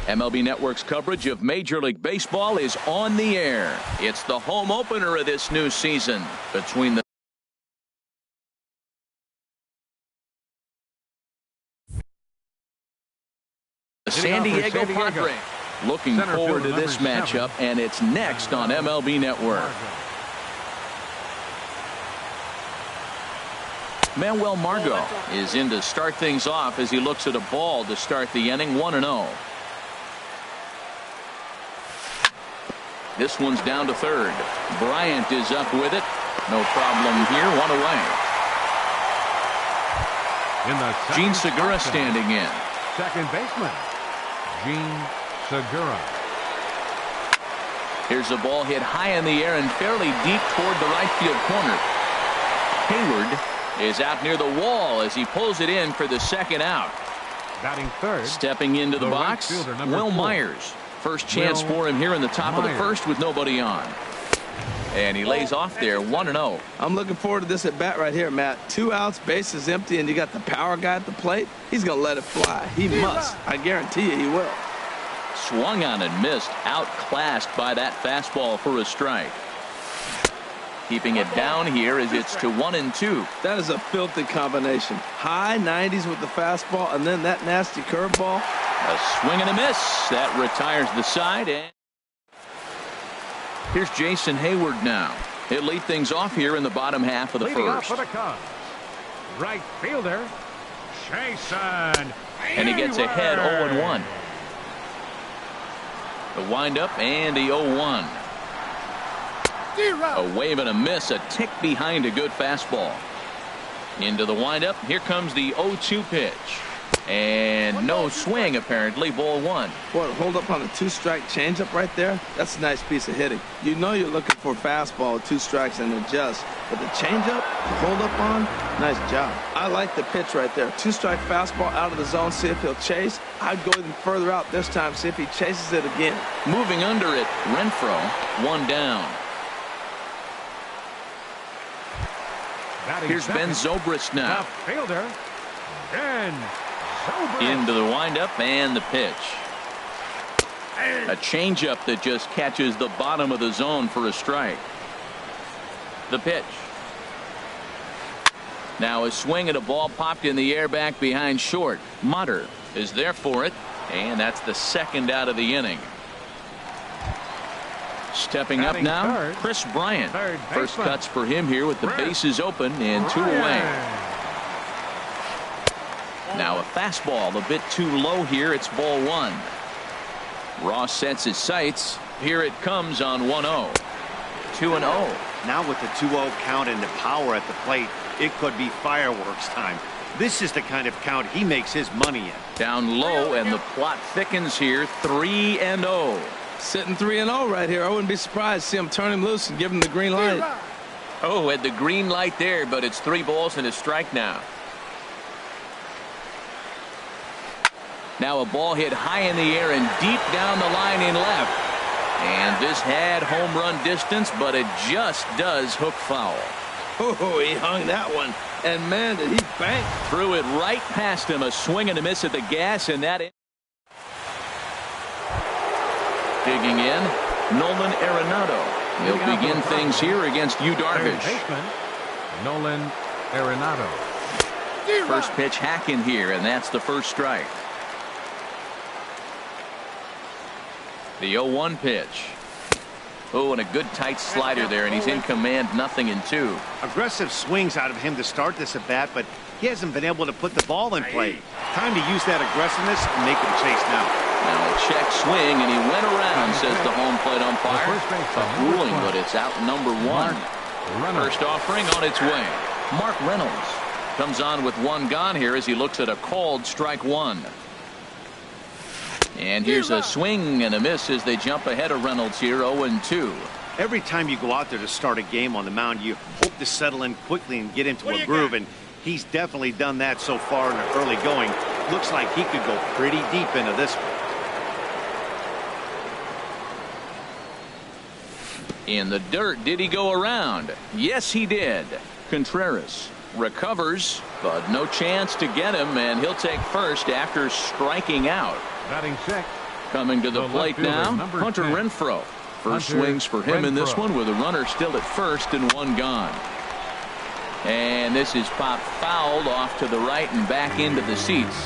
MLB Network's coverage of Major League Baseball is on the air. It's the home opener of this new season between the San Diego Padres. Looking forward to this matchup, and it's next on MLB Network. Manuel Margot is in to start things off as he looks at a ball to start the inning, 1-0. This one's down to third. Bryant is up with it. No problem here. One away. Gene Segura standing in. Second baseman, Gene Segura. Here's a ball hit high in the air and fairly deep toward the right field corner. Hayward is out near the wall as he pulls it in for the second out. Batting third. Stepping into the box, Will Myers. First chance for him here in the top of the first with nobody on. And he lays off there, 1-0. I'm looking forward to this at bat right here, Matt. 2 outs, bases empty, and you got the power guy at the plate. He's going to let it fly. He must. I guarantee you he will. Swung on and missed, outclassed by that fastball for a strike. Keeping it down here as it's to 1-2. That is a filthy combination. High 90s with the fastball, and then that nasty curveball. A swing and a miss. That retires the side. And here's Jason Hayward now. He'll lead things off here in the bottom half of the first. For the Cubs, right fielder, Jason. And he gets ahead 0-1. The windup and the 0-1. A wave and a miss, a tick behind a good fastball. Into the windup. Here comes the 0-2 pitch. And no swing, apparently. Ball 1. Boy, hold up on a 2-strike changeup right there. That's a nice piece of hitting. You know you're looking for a fastball with 2 strikes and adjust. But the changeup, hold up on, nice job. I like the pitch right there. 2-strike fastball out of the zone, see if he'll chase. I'd go even further out this time, see if he chases it again. Moving under it, Renfroe, 1 down. Here's Ben Zobrist now. Fielder, Ben Zobrist. Into the windup and the pitch. A changeup that just catches the bottom of the zone for a strike. The pitch. Now a swing at a ball popped in the air back behind short. Mutter is there for it, and that's the second out of the inning. Stepping up now, Chris Bryant. First cuts for him here with the bases open and 2 away. Now a fastball a bit too low here. It's ball 1. Ross sets his sights. Here it comes on 1-0. 2-0. Now with the 2-0 count and the power at the plate, it could be fireworks time. This is the kind of count he makes his money in. Down low, and the plot thickens here. 3-0. Sitting 3-0 right here. I wouldn't be surprised to see him turn him loose and give him the green light. Oh, had the green light there, but it's 3 balls and a strike now. Now a ball hit high in the air and deep down the line in left. And this had home run distance, but it just does hook foul. Oh, he hung that one. And, man, did he bank. Threw it right past him. A swing and a miss at the gas, and that... Digging in, Nolan Arenado. He'll begin things here against Yu Darvish. Nolan Arenado. First pitch hacking here, and that's the first strike. The 0-1 pitch. Oh, and a good tight slider there, and he's in command, 0-2. Aggressive swings out of him to start this at bat, but he hasn't been able to put the ball in play. Time to use that aggressiveness and make him chase now. Now a check swing, and he went around, says the home plate umpire. Tough ruling, but it's out number 1. First offering on its way. Mark Reynolds comes on with 1 gone here as he looks at a called strike 1. And here's a swing and a miss as they jump ahead of Reynolds here, 0-2. Every time you go out there to start a game on the mound, you hope to settle in quickly and get into a groove, and he's definitely done that so far in the early going. Looks like he could go pretty deep into this one. In the dirt, did he go around? Yes, he did. Contreras recovers, but no chance to get him, and he'll take first after striking out. Batting 6, Coming to the The plate left fielder, now, number Hunter 10. Renfroe. First Hunter swings for him in this Renfroe. one with a runner still at first and one gone. And this is popped fouled off to the right and back into the seats.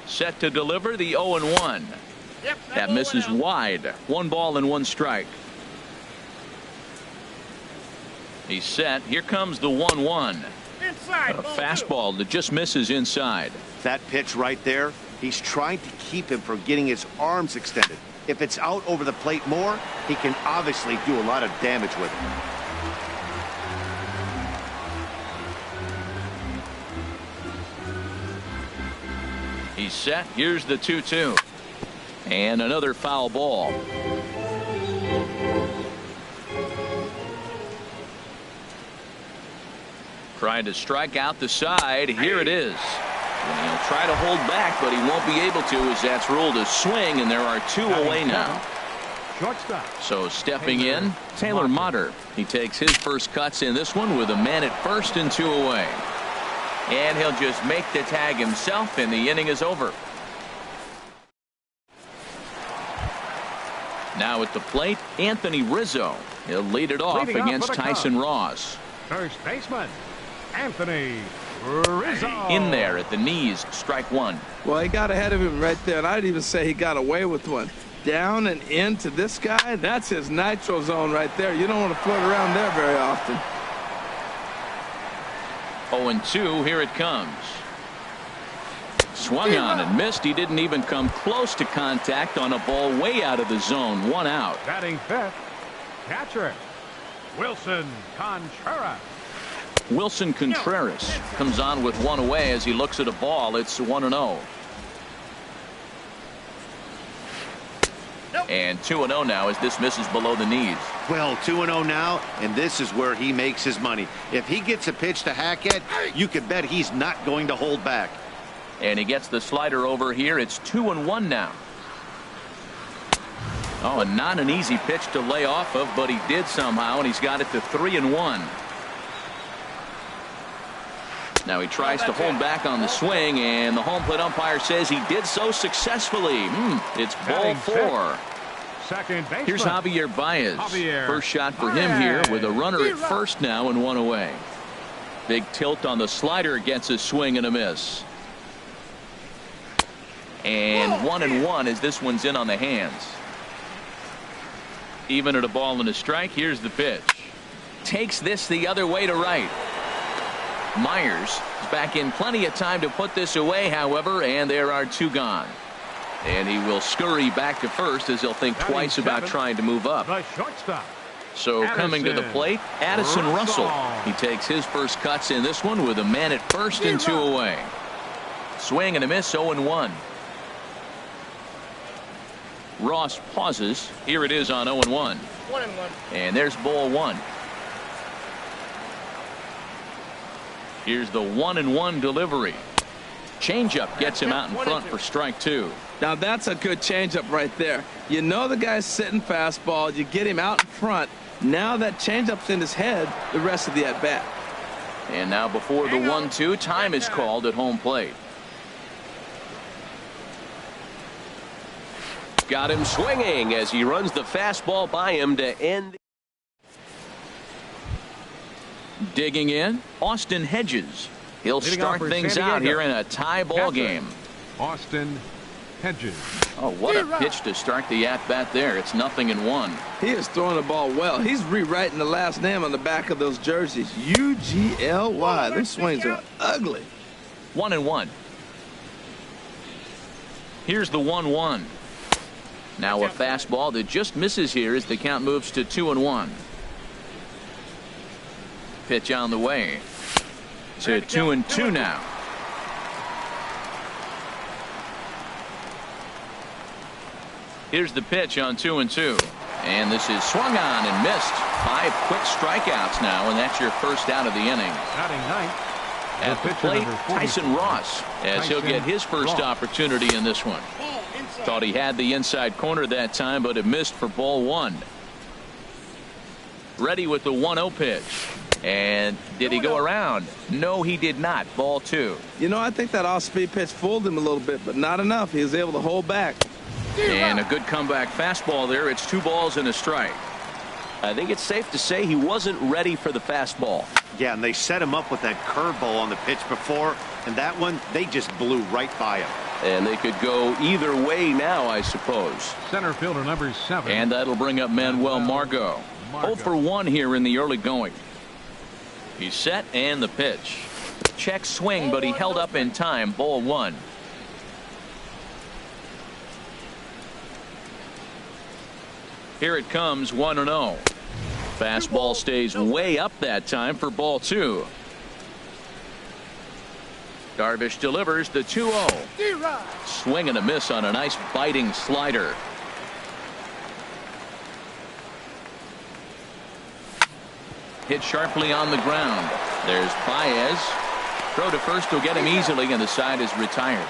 Set to deliver the 0-1. That misses wide. 1 ball and 1 strike. He's set. Here comes the 1-1. A fastball that just misses inside. That pitch right there, he's trying to keep him from getting his arms extended. If it's out over the plate more, he can obviously do a lot of damage with it. He's set. Here's the 2-2. And another foul ball. Trying to strike out the side. Here it is. And he'll try to hold back, but he won't be able to, as that's ruled a swing, and there are 2 away now. Shortstop. So stepping in, Taylor Motter. He takes his first cuts in this one with a man at first and 2 away. And he'll just make the tag himself, and the inning is over. Now at the plate, Anthony Rizzo. He'll lead it off Leading off against for the Tyson Cubs. Ross. First baseman, Anthony Rizzo. In there at the knees, strike 1. Well, he got ahead of him right there, and I'd even say he got away with one. Down and into this guy, that's his nitro zone right there. You don't want to float around there very often. 0-2, here it comes. Swung on and missed. He didn't even come close to contact on a ball way out of the zone. 1 out. Batting fifth, catcher, Wilson Contreras. Wilson Contreras comes on with 1 away as he looks at a ball. It's 1-0. And 2-0 now as this misses below the knees. Well, 2-0 now, and this is where he makes his money. If he gets a pitch to hack at, you can bet he's not going to hold back. And he gets the slider over here. It's 2-1 now. Oh, and not an easy pitch to lay off of, but he did somehow, and he's got it to 3-1. Now he tries to hold back on the swing, and the home plate umpire says he did so successfully. It's ball 4. Second baseman. Here's Javier Baez. Javier First shot for him here with a runner at Zero. first now and 1 away. Big tilt on the slider, gets a swing and a miss. And 1-1 as this one's in on the hands. Even at a ball and a strike. Here's the pitch. Takes this the other way to right. Myers is back in plenty of time to put this away, however, and there are 2 gone. And he will scurry back to first as he'll think twice about trying to move up. The shortstop. So coming to the plate, Addison Russell. He takes his first cuts in this one with a man at first and 2 away. Swing and a miss, 0-1. Ross pauses. Here it is on 0-1. And there's ball 1. Here's the 1-1 delivery. Changeup gets him out in front for strike 2. Now that's a good changeup right there. You know the guy's sitting fastball. You get him out in front. Now that changeup's in his head the rest of the at-bat. And now before the 1-2, time is called at home plate. Got him swinging as he runs the fastball by him to end. Digging in, Austin Hedges. He'll Leading start off for things San out Diego. here in a tie ball Catcher. game. Austin Hedges. Oh, what a pitch to start the at-bat there. It's 0-1. He is throwing the ball well. He's rewriting the last name on the back of those jerseys. UGLY. Those swings are ugly. 1-1. Here's the 1-1. Now a fastball that just misses here as the count moves to 2-1. Pitch on the way to 2-2 now. Here's the pitch on 2-2. And this is swung on and missed. 5 quick strikeouts now, and that's your first out of the inning. Batting ninth. At the pitcher, plate, number 44. Tyson Ross, as he'll get his first Ross. opportunity in this one. Thought he had the inside corner that time, but it missed for ball 1. Ready with the 1-0 pitch. And did he go around? No, he did not. Ball 2. You know, I think that off-speed pitch fooled him a little bit, but not enough. He was able to hold back. And a good comeback fastball there. It's 2 balls and a strike. I think it's safe to say he wasn't ready for the fastball. Yeah, and they set him up with that curveball on the pitch before, and that one, they just blew right by him. And they could go either way now, I suppose. Center fielder number 7. And that'll bring up Manuel Margot. 0 for 1 here in the early going. He's set and the pitch. Check swing, but he held up in time. Ball 1. Here it comes, 1-0. Fastball stays way up that time for ball 2. Darvish delivers the 2-0. Swing and a miss on a nice biting slider. Hit sharply on the ground. There's Baez. Throw to first will get him easily, and the side is retired.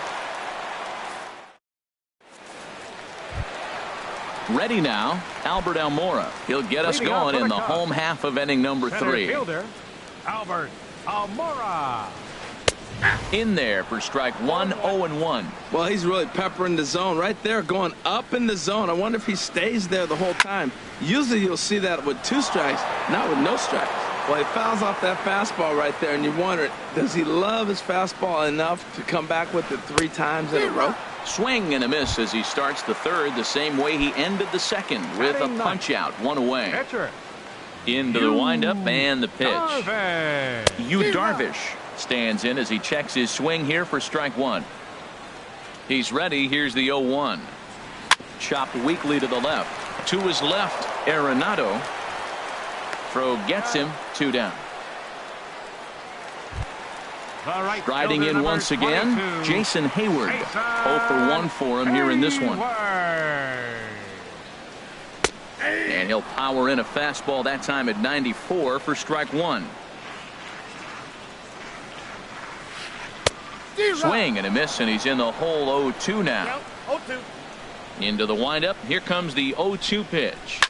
Ready now, Albert Almora. He'll get us going in the home half of inning number 3. Fielder, Albert Almora. In there for strike 1, 0-1. Well, he's really peppering the zone right there, going up in the zone. I wonder if he stays there the whole time. Usually you'll see that with 2 strikes, not with no strikes. Well, he fouls off that fastball right there, and you wonder, does he love his fastball enough to come back with it 3 times in a row? Swing and a miss as he starts the 3rd the same way he ended the 2nd with a punch out, 1 away. Pitcher. Into the windup and the pitch. Darvish. Darvish stands in as he checks his swing here for strike 1. He's ready. Here's the 0-1. Chopped weakly to the left. To his left, Arenado. Throw gets him, 2 down. Riding in once again, Jason Hayward. 0 for 1 for him here in this one. And he'll power in a fastball that time at 94 for strike 1. Swing and a miss, and he's in the hole 0-2 now. Into the windup. Here comes the 0-2 pitch.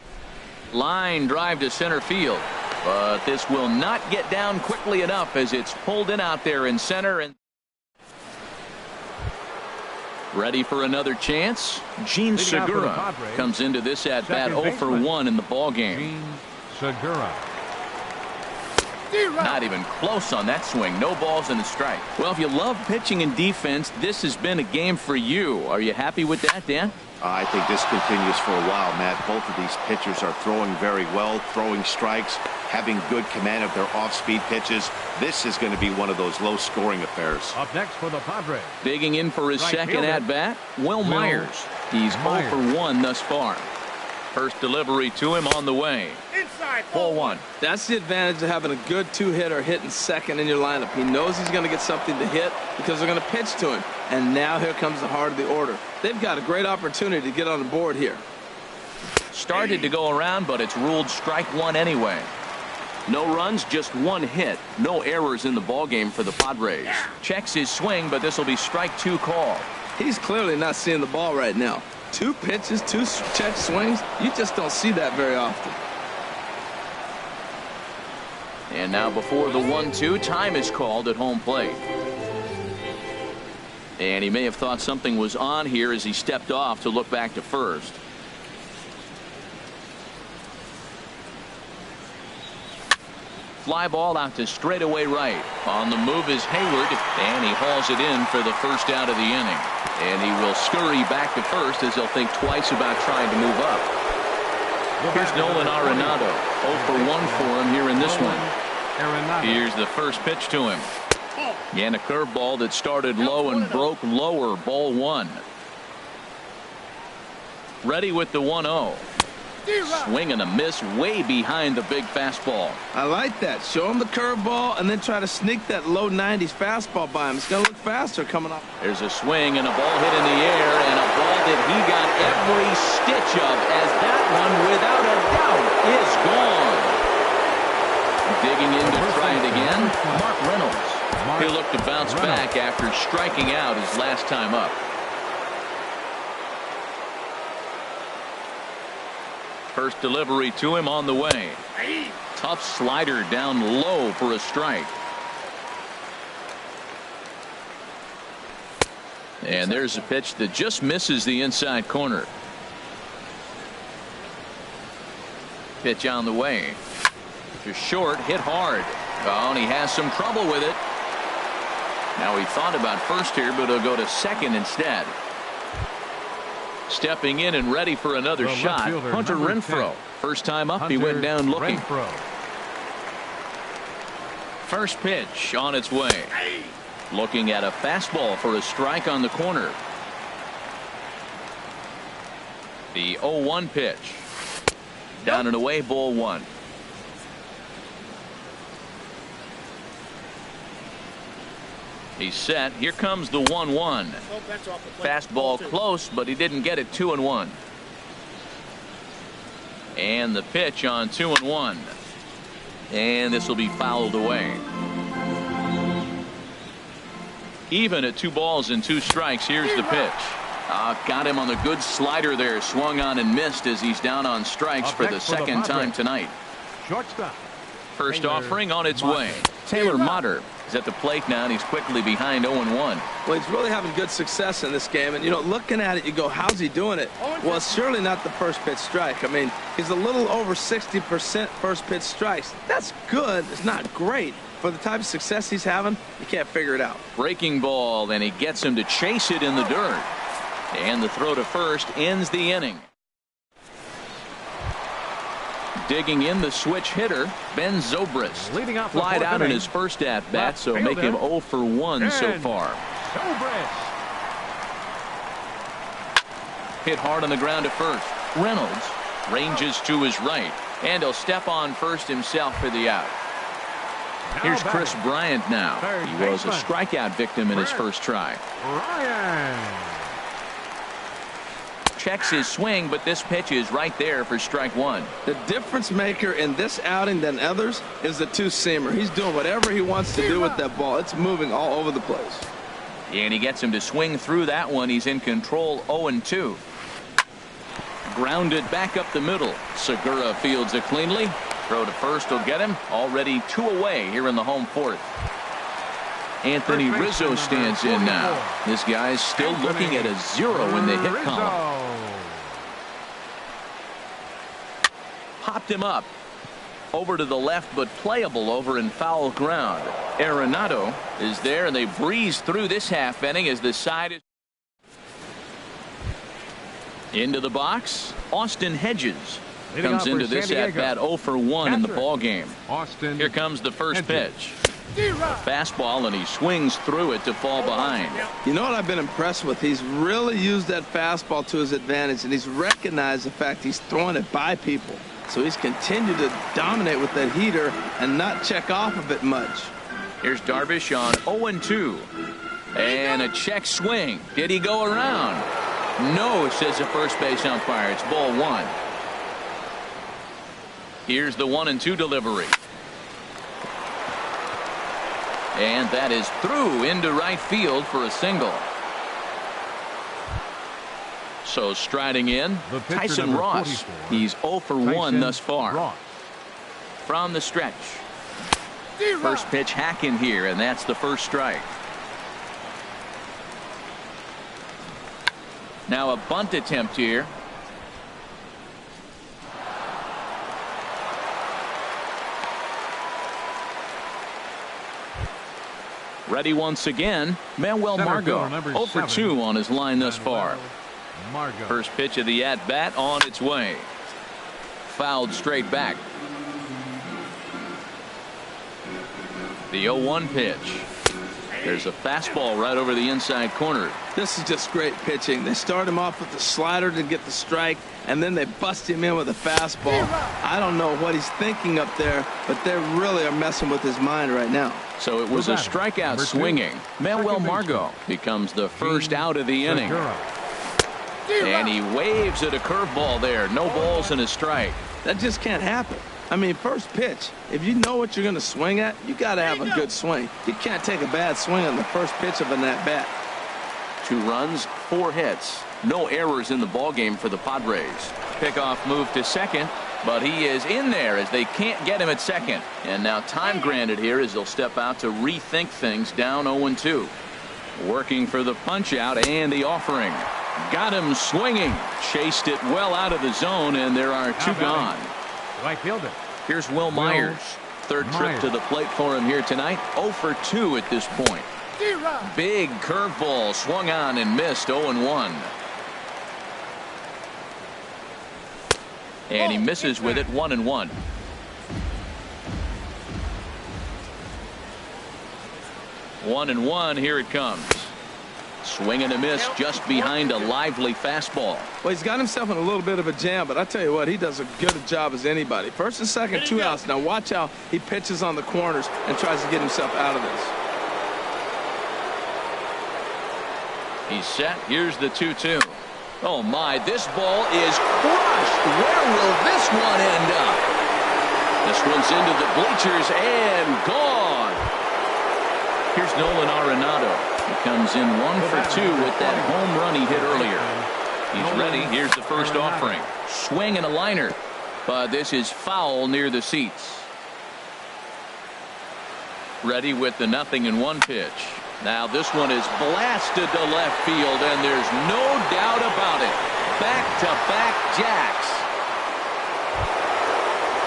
Line drive to center field. But this will not get down quickly enough as it's pulled in out there in center. And ready for another chance. Gene Segura comes into this at bat 0 for 1 in the ball game. Gene Segura. Not even close on that swing. No balls and a strike. Well, if you love pitching and defense, this has been a game for you. Are you happy with that, Dan? I think this continues for a while, Matt. Both of these pitchers are throwing very well, throwing strikes, having good command of their off-speed pitches. This is going to be one of those low-scoring affairs. Up next for the Padres. Digging in for his second at-bat, Will Myers. He's 0 for 1 thus far. First delivery to him on the way. Ball 1. That's the advantage of having a good 2-hitter hitting second in your lineup. He knows he's going to get something to hit because they're going to pitch to him. And now here comes the heart of the order. They've got a great opportunity to get on the board here. Started to go around, but it's ruled strike 1 anyway. No runs, just 1 hit. No errors in the ballgame for the Padres. Checks his swing, but this will be strike 2 call. He's clearly not seeing the ball right now. 2 pitches, 2 check swings. You just don't see that very often. And now before the 1-2, time is called at home plate. And he may have thought something was on here as he stepped off to look back to first. Fly ball out to straightaway right. On the move is Hayward, and he hauls it in for the first out of the inning. And he will scurry back to first as he'll think twice about trying to move up. Here's Nolan Arenado. 0 for 1 for him here in this one. Here's the first pitch to him. And a curveball that started low and broke lower. Ball 1. Ready with the 1-0. Swing and a miss way behind the big fastball. I like that. Show him the curveball and then try to sneak that low 90s fastball by him. It's going to look faster coming up. There's a swing and a ball hit in the air, and a ball that he got every stitch of, as that one, without a doubt, is gone. Digging in to try it again, Mark Reynolds. He'll look to bounce back after striking out his last time up. First delivery to him on the way. Tough slider down low for a strike. And there's a pitch that just misses the inside corner. Pitch on the way. Just short, hit hard. Oh, and he has some trouble with it. Now he thought about first here, but he'll go to second instead. Stepping in and ready for another shot, Hunter Renfroe. First time up, he went down looking. First pitch on its way. Looking at a fastball for a strike on the corner. The 0-1 pitch. Down and away, ball one. He's set. Here comes the 1-1. Fastball close, but he didn't get it. 2-1. And the pitch on 2-1. And this will be fouled away. Even at 2 balls and 2 strikes. Here's the pitch. Got him on the good slider there. Swung on and missed as he's down on strikes for the second time tonight. Shortstop. First offering on its way. Taylor Motter is at the plate now, and he's quickly behind 0-1. Well, he's really having good success in this game. And, you know, looking at it, you go, how's he doing it? Well, it's surely not the first pitch strike. I mean, he's a little over 60% first pitch strikes. That's good. It's not great. For the type of success he's having, you can't figure it out. Breaking ball, and he gets him to chase it in the dirt. And the throw to first ends the inning. Digging in the switch hitter, Ben Zobrist. Leading off the Flied out in inning. his first at bat, Left so make him fielder, 0 for 1 so Ben far. Zobrist. Hit hard on the ground to first. Reynolds ranges to his right, and he'll step on first himself for the out. Here's Chris Bryant now. He was a strikeout victim in his first try. Ryan. Checks his swing, but this pitch is right there for strike one. The difference maker in this outing than others is the two-seamer. He's doing whatever he wants to do with that ball. It's moving all over the place. And he gets him to swing through that one. He's in control. 0-2. Grounded back up the middle. Segura fields it cleanly. Throw to first will get him. Already 2 away here in the home fourth. Anthony Rizzo stands in now. This guy's still looking at a 0 in the hit column. Popped him up. Over to the left, but playable over in foul ground. Arenado is there, and they breeze through this half inning as the side is into the box. Austin Hedges comes into this at bat 0 for 1 in the ball game. Here comes the first pitch. Fastball, and he swings through it to fall behind. You know what I've been impressed with? He's really used that fastball to his advantage, and he's recognized the fact he's throwing it by people. So he's continued to dominate with that heater and not check off of it much. Here's Darvish on 0-2. And a check swing. Did he go around? No, says the first base umpire. It's ball 1. Here's the 1-2 delivery. And that is through into right field for a single. So striding in, Tyson Ross. He's 0 for 1 thus far. From the stretch. First pitch hack in here, and that's the first strike. Now a bunt attempt here. Ready once again, Manuel Margot. 0 for 2 on his line thus far. First pitch of the at-bat on its way. Fouled straight back. The 0-1 pitch. There's a fastball right over the inside corner. This is just great pitching. They start him off with the slider to get the strike, and then they bust him in with a fastball. I don't know what he's thinking up there, but they really are messing with his mind right now. So it was a strikeout swinging. Manuel Margot becomes the first out of the inning. And he waves at a curveball there. No balls and a strike. That just can't happen. I mean, first pitch, if you know what you're going to swing at, you got to have a good swing. You can't take a bad swing on the first pitch of an at-bat. 2 runs, 4 hits. No errors in the ballgame for the Padres. Pickoff move to second. But he is in there as they can't get him at second. And now time granted here as they'll step out to rethink things down 0-2. Working for the punch out and the offering. Got him swinging. Chased it well out of the zone, and there are two gone. Right fielder. Here's Will Myers. Third trip to the plate for him here tonight. 0 for 2 at this point. Big curveball swung on and missed. 0-1. And he misses with it. 1-1. One and one. Here it comes. Swing and a miss just behind a lively fastball. Well, he's got himself in a little bit of a jam, but I tell you what, he does as good a job as anybody. First and second, 2 outs. Now watch how he pitches on the corners and tries to get himself out of this. He's set. Here's the 2-2. Oh my, this ball is crushed. Where will this one end up? This one's into the bleachers and gone. Here's Nolan Arenado. He comes in 1 for 2 with that home run he hit earlier. He's ready. Here's the first offering. Swing and a liner. But this is foul near the seats. Ready with the 0-1 pitch. Now this one is blasted to left field, and there's no doubt about it. Back-to-back jacks.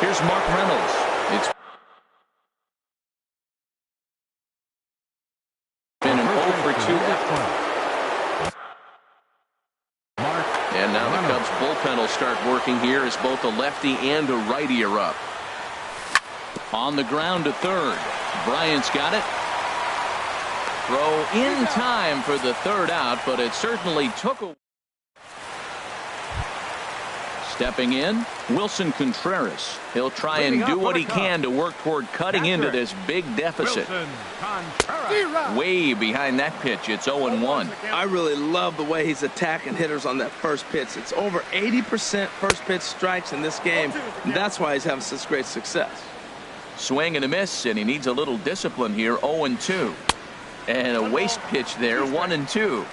Here's Mark Reynolds. It's been an 0 for 2 effort. And now the Cubs bullpen will start working here as both a lefty and a righty are up. On the ground to third. Bryant's got it. Throw in time for the third out, but it certainly took a... Stepping in, Wilson Contreras. He'll try and do what he can to work toward cutting into this big deficit. Way behind that pitch, it's 0-1. I really love the way he's attacking hitters on that first pitch. It's over 80% first pitch strikes in this game, and that's why he's having such great success. Swing and a miss, and he needs a little discipline here. 0-2. And a waste pitch there. 1-2.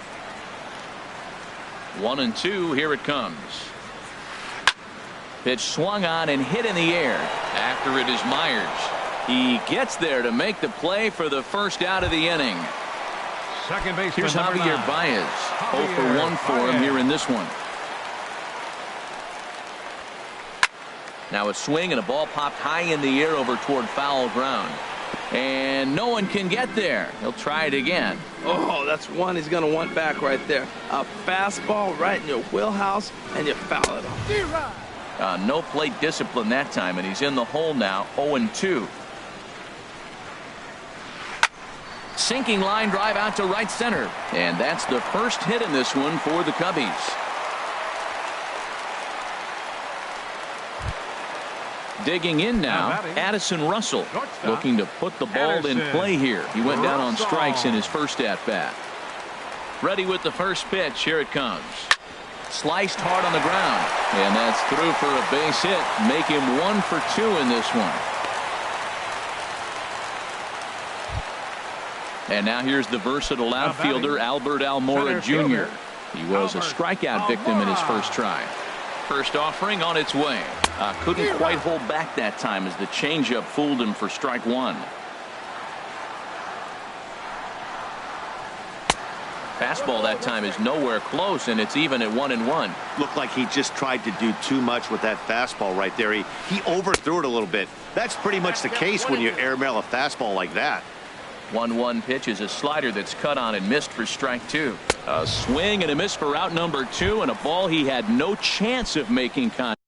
1-2. Here it comes. Pitch swung on and hit in the air. After it is Myers. He gets there to make the play for the first out of the inning. Second base. Here's Javier Baez. 0 for 1 for him here in this one. Now a swing and a ball popped high in the air over toward foul ground. And no one can get there. He'll try it again. Oh, that's one he's going to want back right there. A fastball right in your wheelhouse, and you foul it off. No plate discipline that time, and he's in the hole now. 0-2. Sinking line drive out to right center. And that's the first hit in this one for the Cubbies. Digging in now, Addison Russell looking to put the ball in play here. He went down on strikes in his first at-bat. Ready with the first pitch. Here it comes. Sliced hard on the ground. And that's through for a base hit. Make him 1 for 2 in this one. And now here's the versatile outfielder, Albert Almora Jr. He was a strikeout victim in his first try. First offering on its way. Couldn't quite hold back that time as the changeup fooled him for strike 1. Fastball that time is nowhere close, and it's even at 1-1. Looked like he just tried to do too much with that fastball right there. He overthrew it a little bit. That's pretty much the case when you airmail a fastball like that. 1-1 pitch is a slider that's cut on and missed for strike 2. A swing and a miss for out number 2, and a ball he had no chance of making contact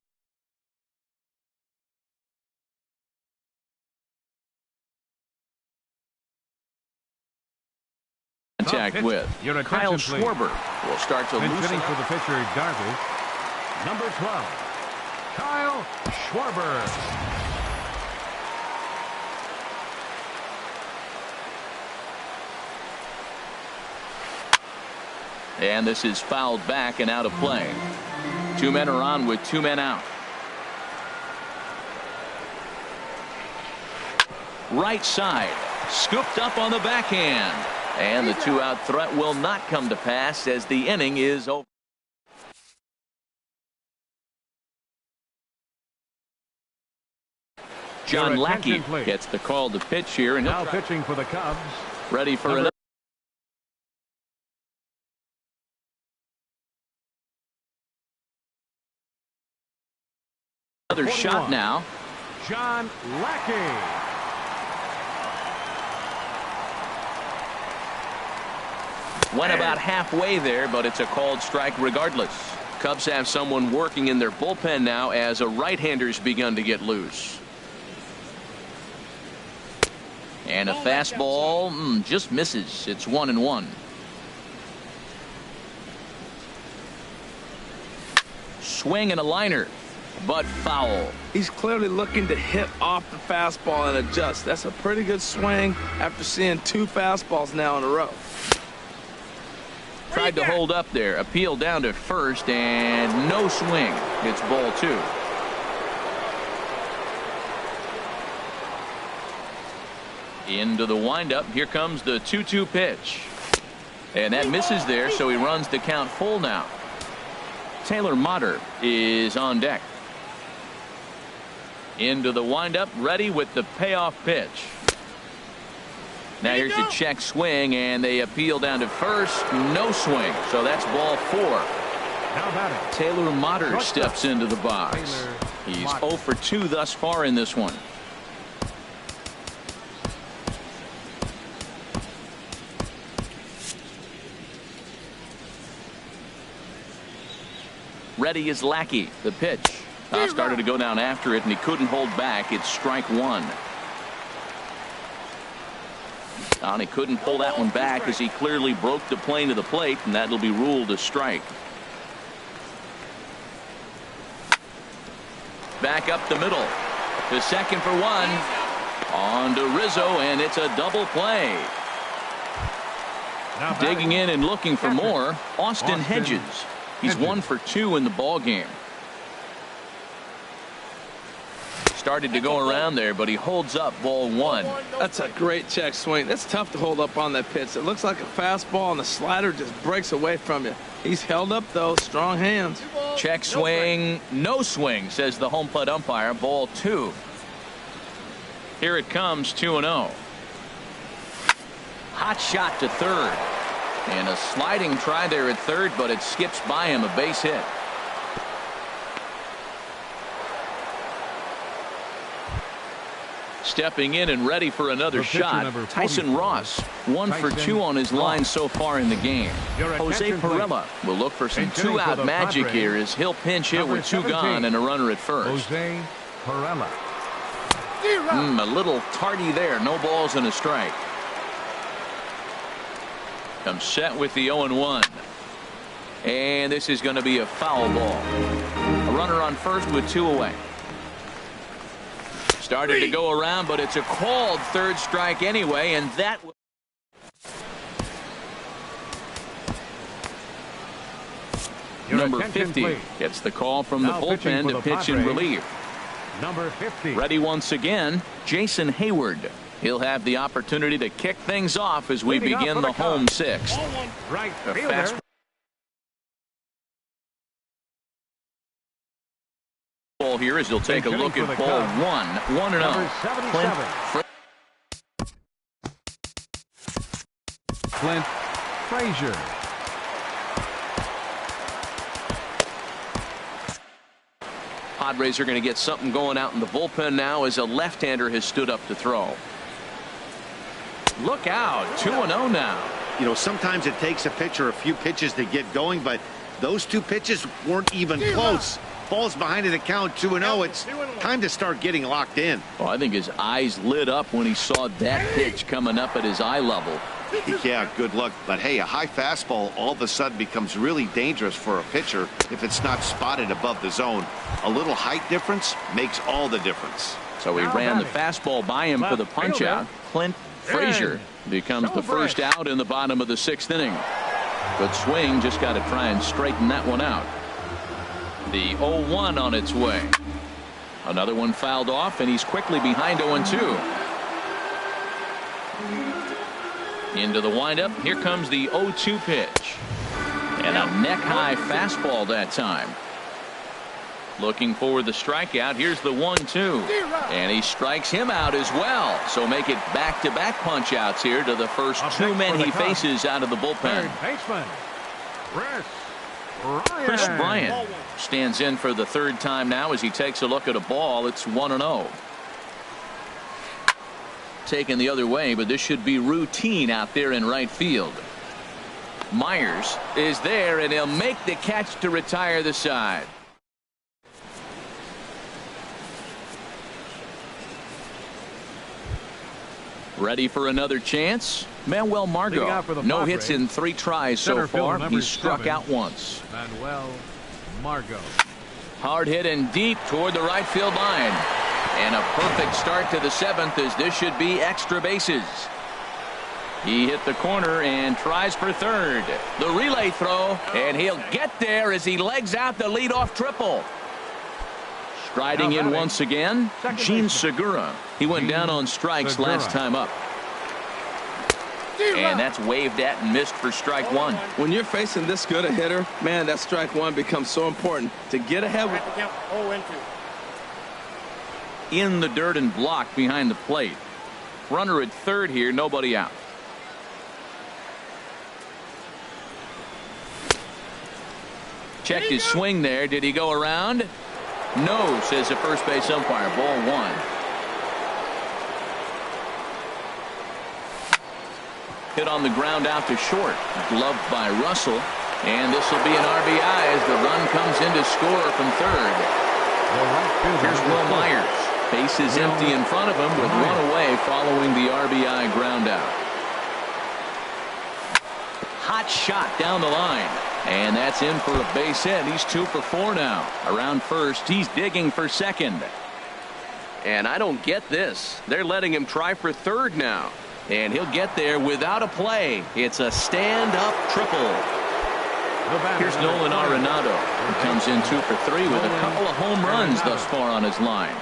with. Kyle Schwarber will start to loosen up. For the pitcher, Garvey. Number 12, Kyle Schwarber. And this is fouled back and out of play. 2 men are on with 2 men out. Right side. Scooped up on the backhand. And the 2-out threat will not come to pass as the inning is over. John Your Lackey attention, please. gets the call to pitch here, and Now he'll pitching for the Cubs. ready for another shot now. John Lackey. Went about halfway there, but it's a called strike regardless. Cubs have someone working in their bullpen now as a right-hander's begun to get loose. And a fastball just misses. It's 1-1. Swing and a liner, but foul. He's clearly looking to hit off the fastball and adjust. That's a pretty good swing after seeing 2 fastballs now in a row. Tried to hold up there. Appeal down to first, and no swing. It's ball 2. Into the windup. Here comes the 2-2 pitch. And that misses there, so he runs the count full now. Taylor Motter is on deck. Into the windup, ready with the payoff pitch. Now here's a check swing, and they appeal down to first. No swing, so that's ball 4. Now batting. Taylor Motter steps into the box. He's 0 for 2 thus far in this one. Ready is Lackey. The pitch. Started to go down after it, and he couldn't hold back. It's strike 1. And he couldn't pull that one back as he clearly broke the plane to the plate, and that'll be ruled a strike. Back up the middle. To second for 1. On to Rizzo, and it's a double play. Digging in and looking for more, Austin Hedges. He's 1 for 2 in the ball game. Started to go around there, but he holds up ball 1. That's a great check swing. That's tough to hold up on that pitch. It looks like a fastball, and the slider just breaks away from you. He's held up, though. Strong hands. Check swing. No swing, says the home plate umpire. Ball 2. Here it comes, 2-0. Hot shot to third. And a sliding try there at third, but it skips by him, a base hit. Stepping in and ready for another shot, Tyson Ross, 1 for 2 on his line so far in the game. Jose Pirela will look for some 2-out magic here as he'll pinch hit with 2 gone and a runner at first. Jose Pirela. A little tardy there. No balls and a strike. Comes set with the 0-1. And this is going to be a foul ball. A runner on first with 2 away. Started to go around, but it's a called third strike anyway, and that number 50 gets the call from the bullpen to pitch in relief. Number 50. Ready once again, Jason Hayward. He'll have the opportunity to kick things off as we begin the home 6th. Right A fast ball here as he'll take a look at ball 1. 1-0. Clint Frazier. Padres are going to get something going out in the bullpen now as a left-hander has stood up to throw. Look out. 2-0 now. You know, sometimes it takes a pitcher a few pitches to get going, but those 2 pitches weren't even close. Falls behind in the count, 2-0. It's time to start getting locked in. Well, I think his eyes lit up when he saw that pitch coming up at his eye level. Yeah, good luck. But hey, a high fastball all of a sudden becomes really dangerous for a pitcher if it's not spotted above the zone. A little height difference makes all the difference. So he ran the fastball by him for the punch out. Clint Frazier becomes the first out in the bottom of the 6th inning. Good swing, just got to try and straighten that one out. The 0-1 on its way. Another one fouled off, and he's quickly behind 0-2. Into the windup. Here comes the 0-2 pitch. And a neck-high fastball that time. Looking for the strikeout. Here's the 1-2. And he strikes him out as well. So make it back-to-back punch-outs here to the first two men he faces out of the bullpen. Third baseman, Chris Bryant stands in for the third time now as he takes a look at a ball. It's 1-0. Taken the other way, but this should be routine out there in right field. Myers is there, and he'll make the catch to retire the side. Ready for another chance? Manuel Margot. No hits in 3 tries so far. He's struck out once. Manuel Margot. Hard hit and deep toward the right field line. And a perfect start to the 7th as this should be extra bases. He hit the corner and tries for third. The relay throw, and he'll get there as he legs out the leadoff triple. Striding in once again, Gene Segura. He went down on strikes last time up. And that's waved at and missed for strike 1. When you're facing this good a hitter, man, that strike 1 becomes so important to get ahead with. In the dirt and blocked behind the plate. Runner at third here, nobody out. Checked his swing there. Did he go around? No, says the first base umpire. Ball 1. Hit on the ground out to short. Gloved by Russell. And this will be an RBI as the run comes in to score from third. Here's Will Myers. Base is empty in front of him with one away following the RBI ground out. Hot shot down the line. And that's in for a base hit. He's 2 for 4 now. Around first, he's digging for second. And I don't get this. They're letting him try for third now. And he'll get there without a play. It's a stand-up triple. Here's Nolan Arenado. He comes in 2 for 3 with a couple of home runs thus far on his line.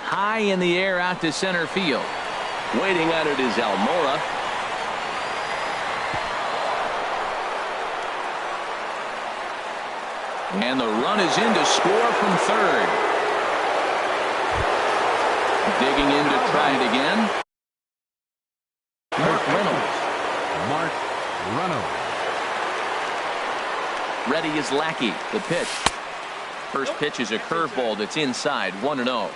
High in the air out to center field. Waiting at it is Almora. And the run is in to score from third. Digging in to try it again. Mark Reynolds. Ready is Lackey. The pitch. First pitch is a curveball that's inside. 1-0.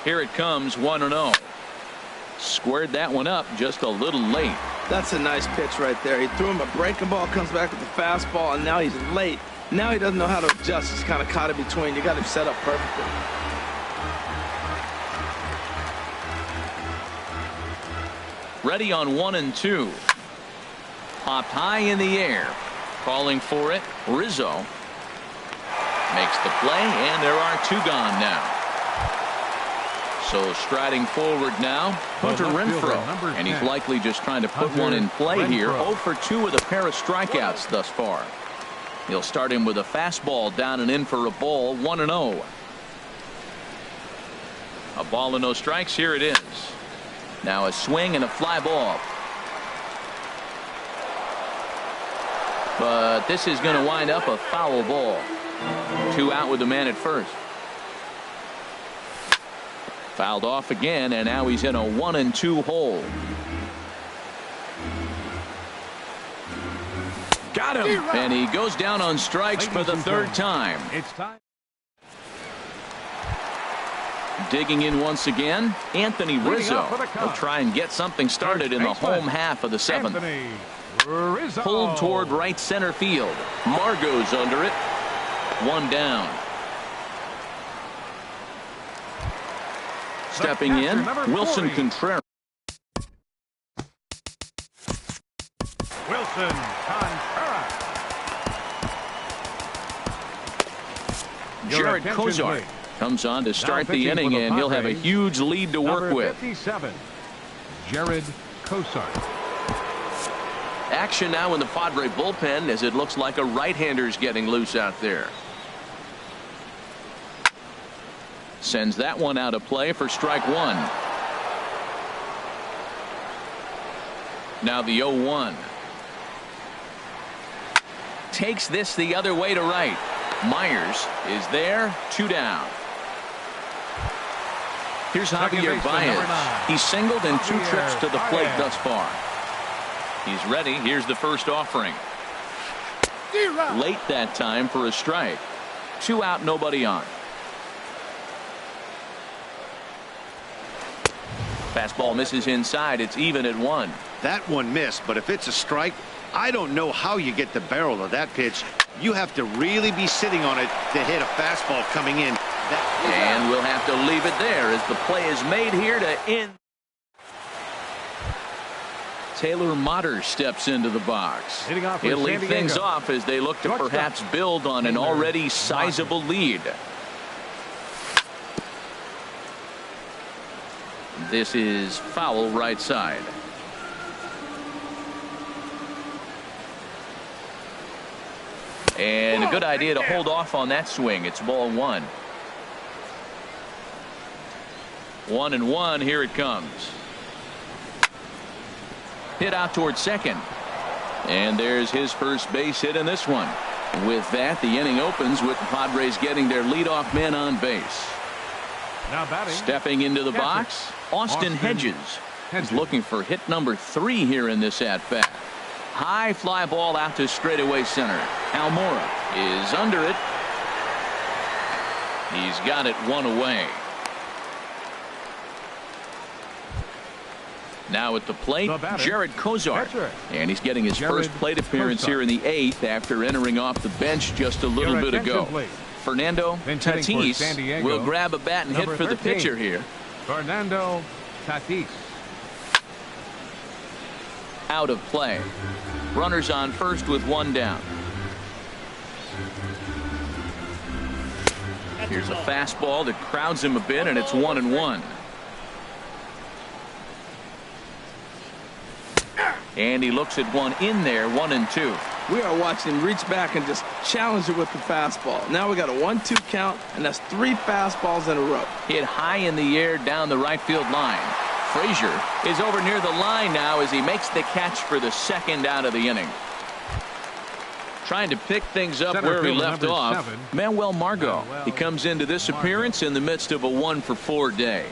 Here it comes. 1-0. Squared that one up just a little late. That's a nice pitch right there. He threw him a breaking ball, comes back with the fastball, and now he's late. Now he doesn't know how to adjust. He's kind of caught in between. You got him set up perfectly. Ready on 1-2. Popped high in the air. Calling for it. Rizzo makes the play, and there are 2 gone now. So striding forward now, Hunter Renfroe, and he's likely just trying to put one in play here. 0 for 2 with a pair of strikeouts thus far. He'll start him with a fastball down and in for a ball. 1-0. A ball and no strikes. Here it is. Now a swing and a fly ball. But this is going to wind up a foul ball. 2 out with the man at first. Fouled off again, and now he's in a 1-2 hole. Got him, and he goes down on strikes for the 3rd time. It's time. Digging in once again, Anthony Rizzo. He'll try and get something started in the home half of the 7th. Pulled toward right center field. Margot's under it. 1 down. Stepping in, Wilson Contreras. Wilson Contreras. Jared Kozart comes on to start the inning, and he'll have a huge lead to work with. 57, Jared Kozart. Action now in the Padre bullpen as it looks like a right-hander's getting loose out there. Sends that one out of play for strike 1. Now the 0-1. Takes this the other way to right. Myers is there, 2 down. Here's Javier Baez. He's singled in 2 trips to the plate thus far. He's ready. Here's the first offering. Late that time for a strike. 2 out, nobody on. Fastball misses inside. It's even at 1. That one missed, but if it's a strike, I don't know how you get the barrel of that pitch. You have to really be sitting on it to hit a fastball coming in. And we'll have to leave it there as the play is made here to end. Taylor Motter steps into the box. He'll lead things off as they look to perhaps build on an already sizable lead. This is foul right side. And a good idea to hold off on that swing. It's ball 1. 1-1. Here it comes. Hit out towards second. And there's his first base hit in this one. With that, the inning opens with the Padres getting their leadoff man on base. Now batting. Stepping into the box, Austin Hedges. He's looking for hit number 3 here in this at-bat. High fly ball out to straightaway center. Almora is under it. He's got it 1 away. Now at the plate, Jared Kozar. And he's getting his first plate appearance here in the 8th after entering off the bench just a little bit ago. Fernando Tatis will grab a bat and hit for the pitcher here. Fernando Tatis. Out of play. Runners on first with 1 down. Here's a fastball that crowds him a bit, and it's 1-1. And he looks at one in there, 1-2. We are watching him reach back and just challenge it with the fastball. Now we got a 1-2 count, and that's 3 fastballs in a row. Hit high in the air down the right field line. Frazier is over near the line now as he makes the catch for the 2nd out of the inning. Trying to pick things up where he left off, Manuel Margot. He comes into this appearance in the midst of a 1-for-4 day.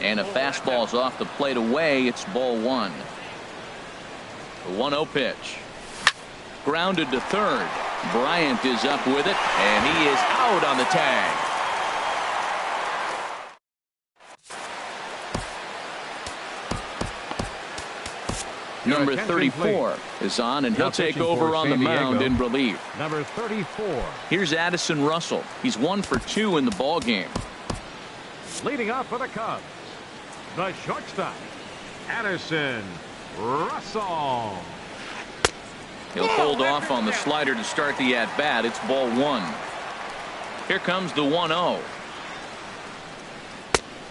And a fastball's off the plate away. It's ball 1. The 1-0 pitch. Grounded to third. Bryant is up with it, and he is out on the tag. Number 34 is on, and he'll take over on the mound in relief. Number 34. Here's Addison Russell. He's 1 for 2 in the ball game. Leading off for the Cubs, the shortstop, Addison Russell. He'll hold off on the slider to start the at-bat. It's ball 1. Here comes the 1-0.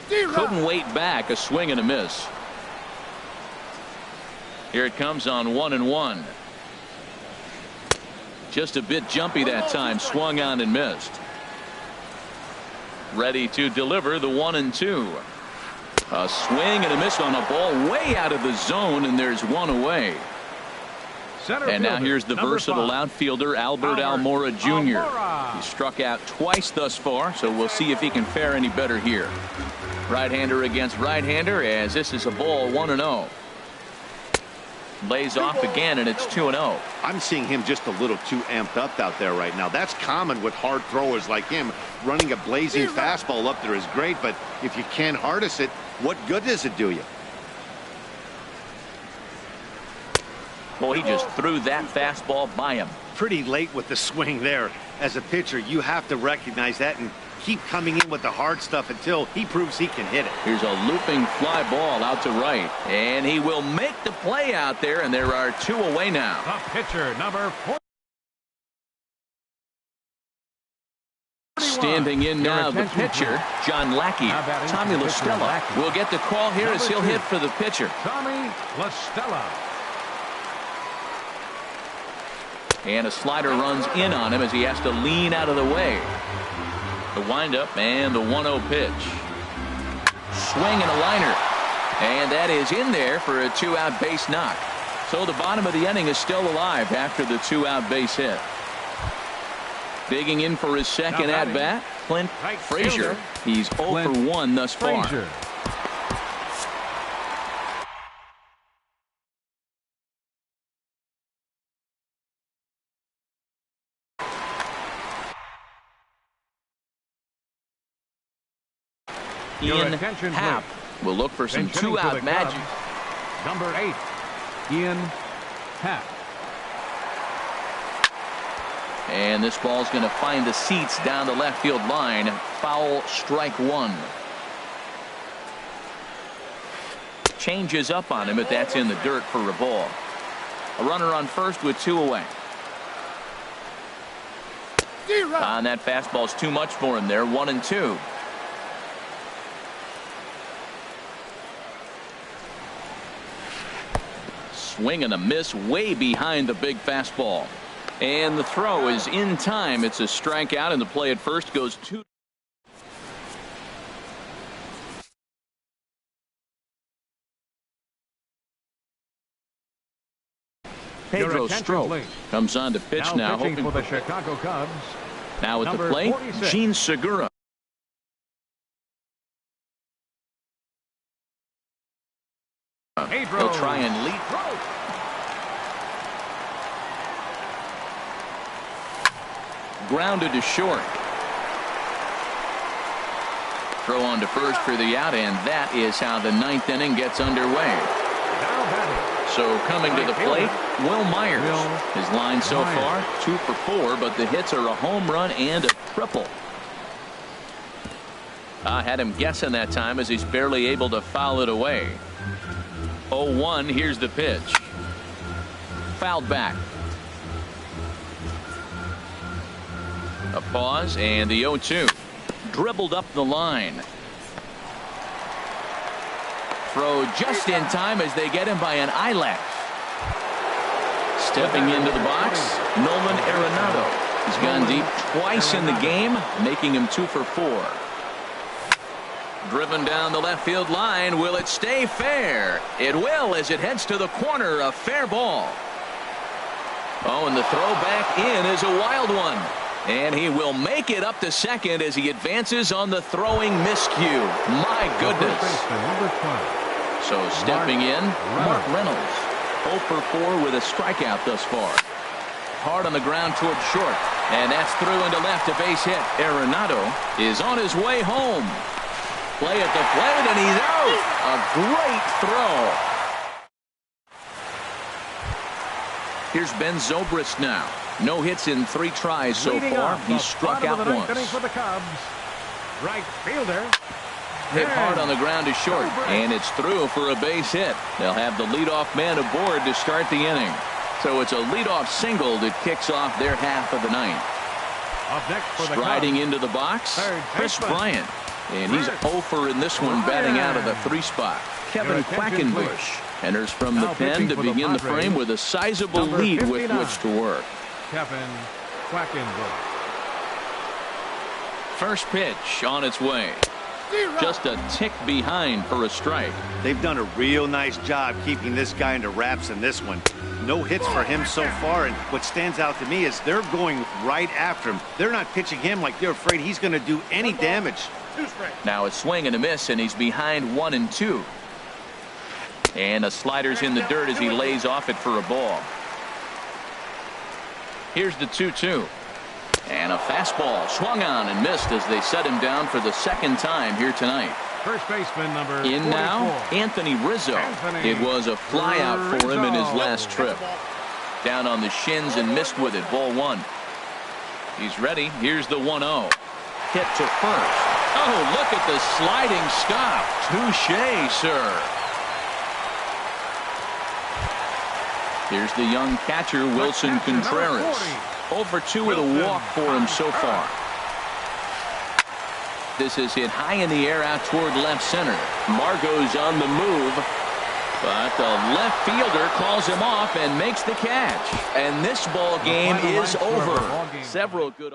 Couldn't wait back. A swing and a miss. Here it comes on 1-1. Just a bit jumpy that time. Swung on and missed. Ready to deliver the 1-2. A swing and a miss on a ball way out of the zone, and there's 1 away. And now here's the versatile outfielder Albert Almora Jr. He struck out twice thus far, so we'll see if he can fare any better here. Right-hander against right-hander, as this is a ball 1-0. Lays off again, and it's 2-0. I'm seeing him just a little too amped up out there right now. That's common with hard throwers like him. Running a blazing fastball up there is great, but if you can't harness it, what good does it do you? Well, he just threw that fastball by him. Pretty late with the swing there. As a pitcher, you have to recognize that and keep coming in with the hard stuff until he proves he can hit it. Here's a looping fly ball out to right, and he will make the play out there, and there are 2 away now. The pitcher, number 4. Standing in now, the pitcher, John Lackey. Tommy La Stella will get the call here as he'll hit for the pitcher. Tommy La Stella. And a slider runs in on him as he has to lean out of the way. The windup and the 1-0 pitch. Swing and a liner. And that is in there for a 2-out base knock. So the bottom of the inning is still alive after the 2-out base hit. Digging in for his second at-bat, Clint Frazier. He's 0 for 1 thus far. Ian Happ will look for some two-out magic. Number 8, Ian Happ. And this ball's going to find the seats down the left field line. Foul, strike one. Changes up on him, but that's in the dirt for a ball. A runner on first with 2 away. And that fastball's too much for him there. 1-2. Swing and a miss way behind the big fastball. And the throw is in time. It's a strikeout, and the play at first goes 2. Pedro Strop comes on to pitch now, hoping for the Chicago Cubs. Now at the plate, 46. Gene Segura. He'll try and lead. Grounded to short. Throw on to first for the out, and that is how the 9th inning gets underway. So coming to the plate, Will Myers. His line so far, 2 for 4, but the hits are a home run and a triple. I had him guessing that time as he's barely able to foul it away. 0-1, here's the pitch. Fouled back. A pause, and the 0-2. Dribbled up the line. Throw just in time as they get him by an eyelash. Stepping into the box, Nolan Arenado. He's gone deep twice in the game, making him 2 for 4. Driven down the left field line. Will it stay fair? It will, as it heads to the corner. A fair ball. Oh, and the throw back in is a wild one. And he will make it up to second as he advances on the throwing miscue. My goodness. So stepping in, Mark Reynolds. 0 for 4 with a strikeout thus far. Hard on the ground towards short. And that's through into left, a base hit. Arenado is on his way home. Play at the plate, and he's out. A great throw. Here's Ben Zobrist now. No hits in 3 tries so far. He's struck out once. For the Cubs, right fielder. Hit hard on the ground to short, and it's through for a base hit. They'll have the leadoff man aboard to start the inning. So it's a leadoff single that kicks off their half of the 9th. Up next for the Striding Cubs, into the box, Chris baseman. Bryant. And he's 0 for in this one, batting out of the 3 spot. Kevin Quackenbush enters from the pen to begin the frame with a sizable lead with which to work. Kevin Quackenbush. First pitch on its way. Just a tick behind for a strike. They've done a real nice job keeping this guy into wraps in this one. No hits for him so far, and what stands out to me is they're going right after him. They're not pitching him like they're afraid he's going to do any damage. Now a swing and a miss, and he's behind 1-2. And a slider's in the dirt as he lays off it for a ball. Here's the 2-2. And a fastball swung on and missed as they set him down for the 2nd time here tonight. First baseman number 44. In now, Anthony Rizzo. It was a flyout for him in his last trip. Down on the shins and missed with it. Ball 1. He's ready. Here's the 1-0. Hit to first. Oh, look at the sliding stop. Touché, sir. Here's the young catcher, Wilson Contreras. 0 for 2 with a walk for him so far. This is hit high in the air out toward left center. Margot's on the move, but the left fielder calls him off and makes the catch. And this ball game is over. Several good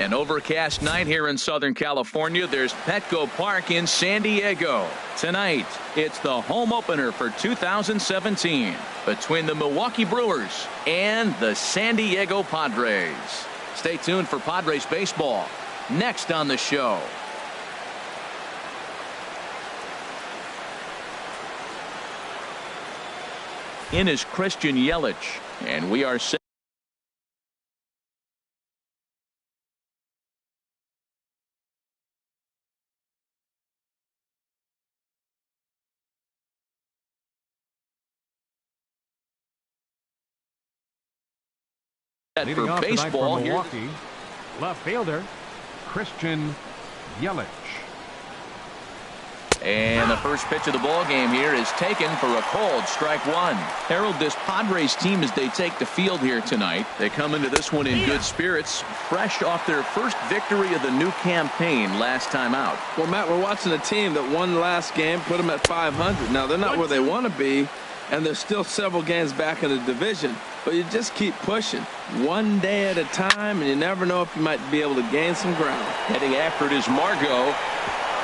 An overcast night here in Southern California. There's Petco Park in San Diego. Tonight, it's the home opener for 2017 between the Milwaukee Brewers and the San Diego Padres. Stay tuned for Padres baseball next on the show. In is Christian Yelich, and we are set. Leading For off tonight baseball for here. Milwaukee, left fielder Christian Yelich. And the first pitch of the ball game here is taken for a cold strike one. Harold, this Padres team, as they take the field here tonight, they come into this one in good spirits, fresh off their first victory of the new campaign last time out. Well, Matt, we're watching a team that won last game, put them at 500. Now, they're not where they want to be, and there's still several games back in the division. But you just keep pushing one day at a time, and you never know if you might be able to gain some ground. Heading after it is Margot,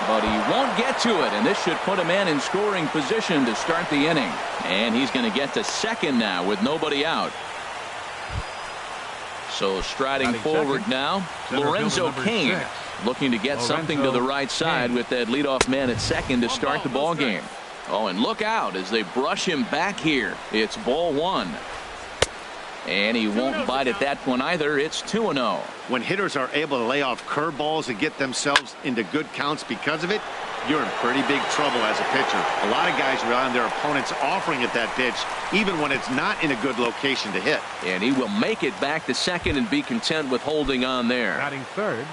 but he won't get to it, and this should put a man in scoring position to start the inning. And he's going to get to second now with nobody out. So striding forward now, Lorenzo Cain, looking to get something to the right side with that leadoff man at second to start the ball game. Oh, and look out as they brush him back here. It's ball one. And he won't bite at that one either. It's 2-0. When hitters are able to lay off curveballs and get themselves into good counts because of it, you're in pretty big trouble as a pitcher. A lot of guys rely on their opponents offering at that pitch, even when it's not in a good location to hit. And he will make it back to second and be content with holding on there. Batting third.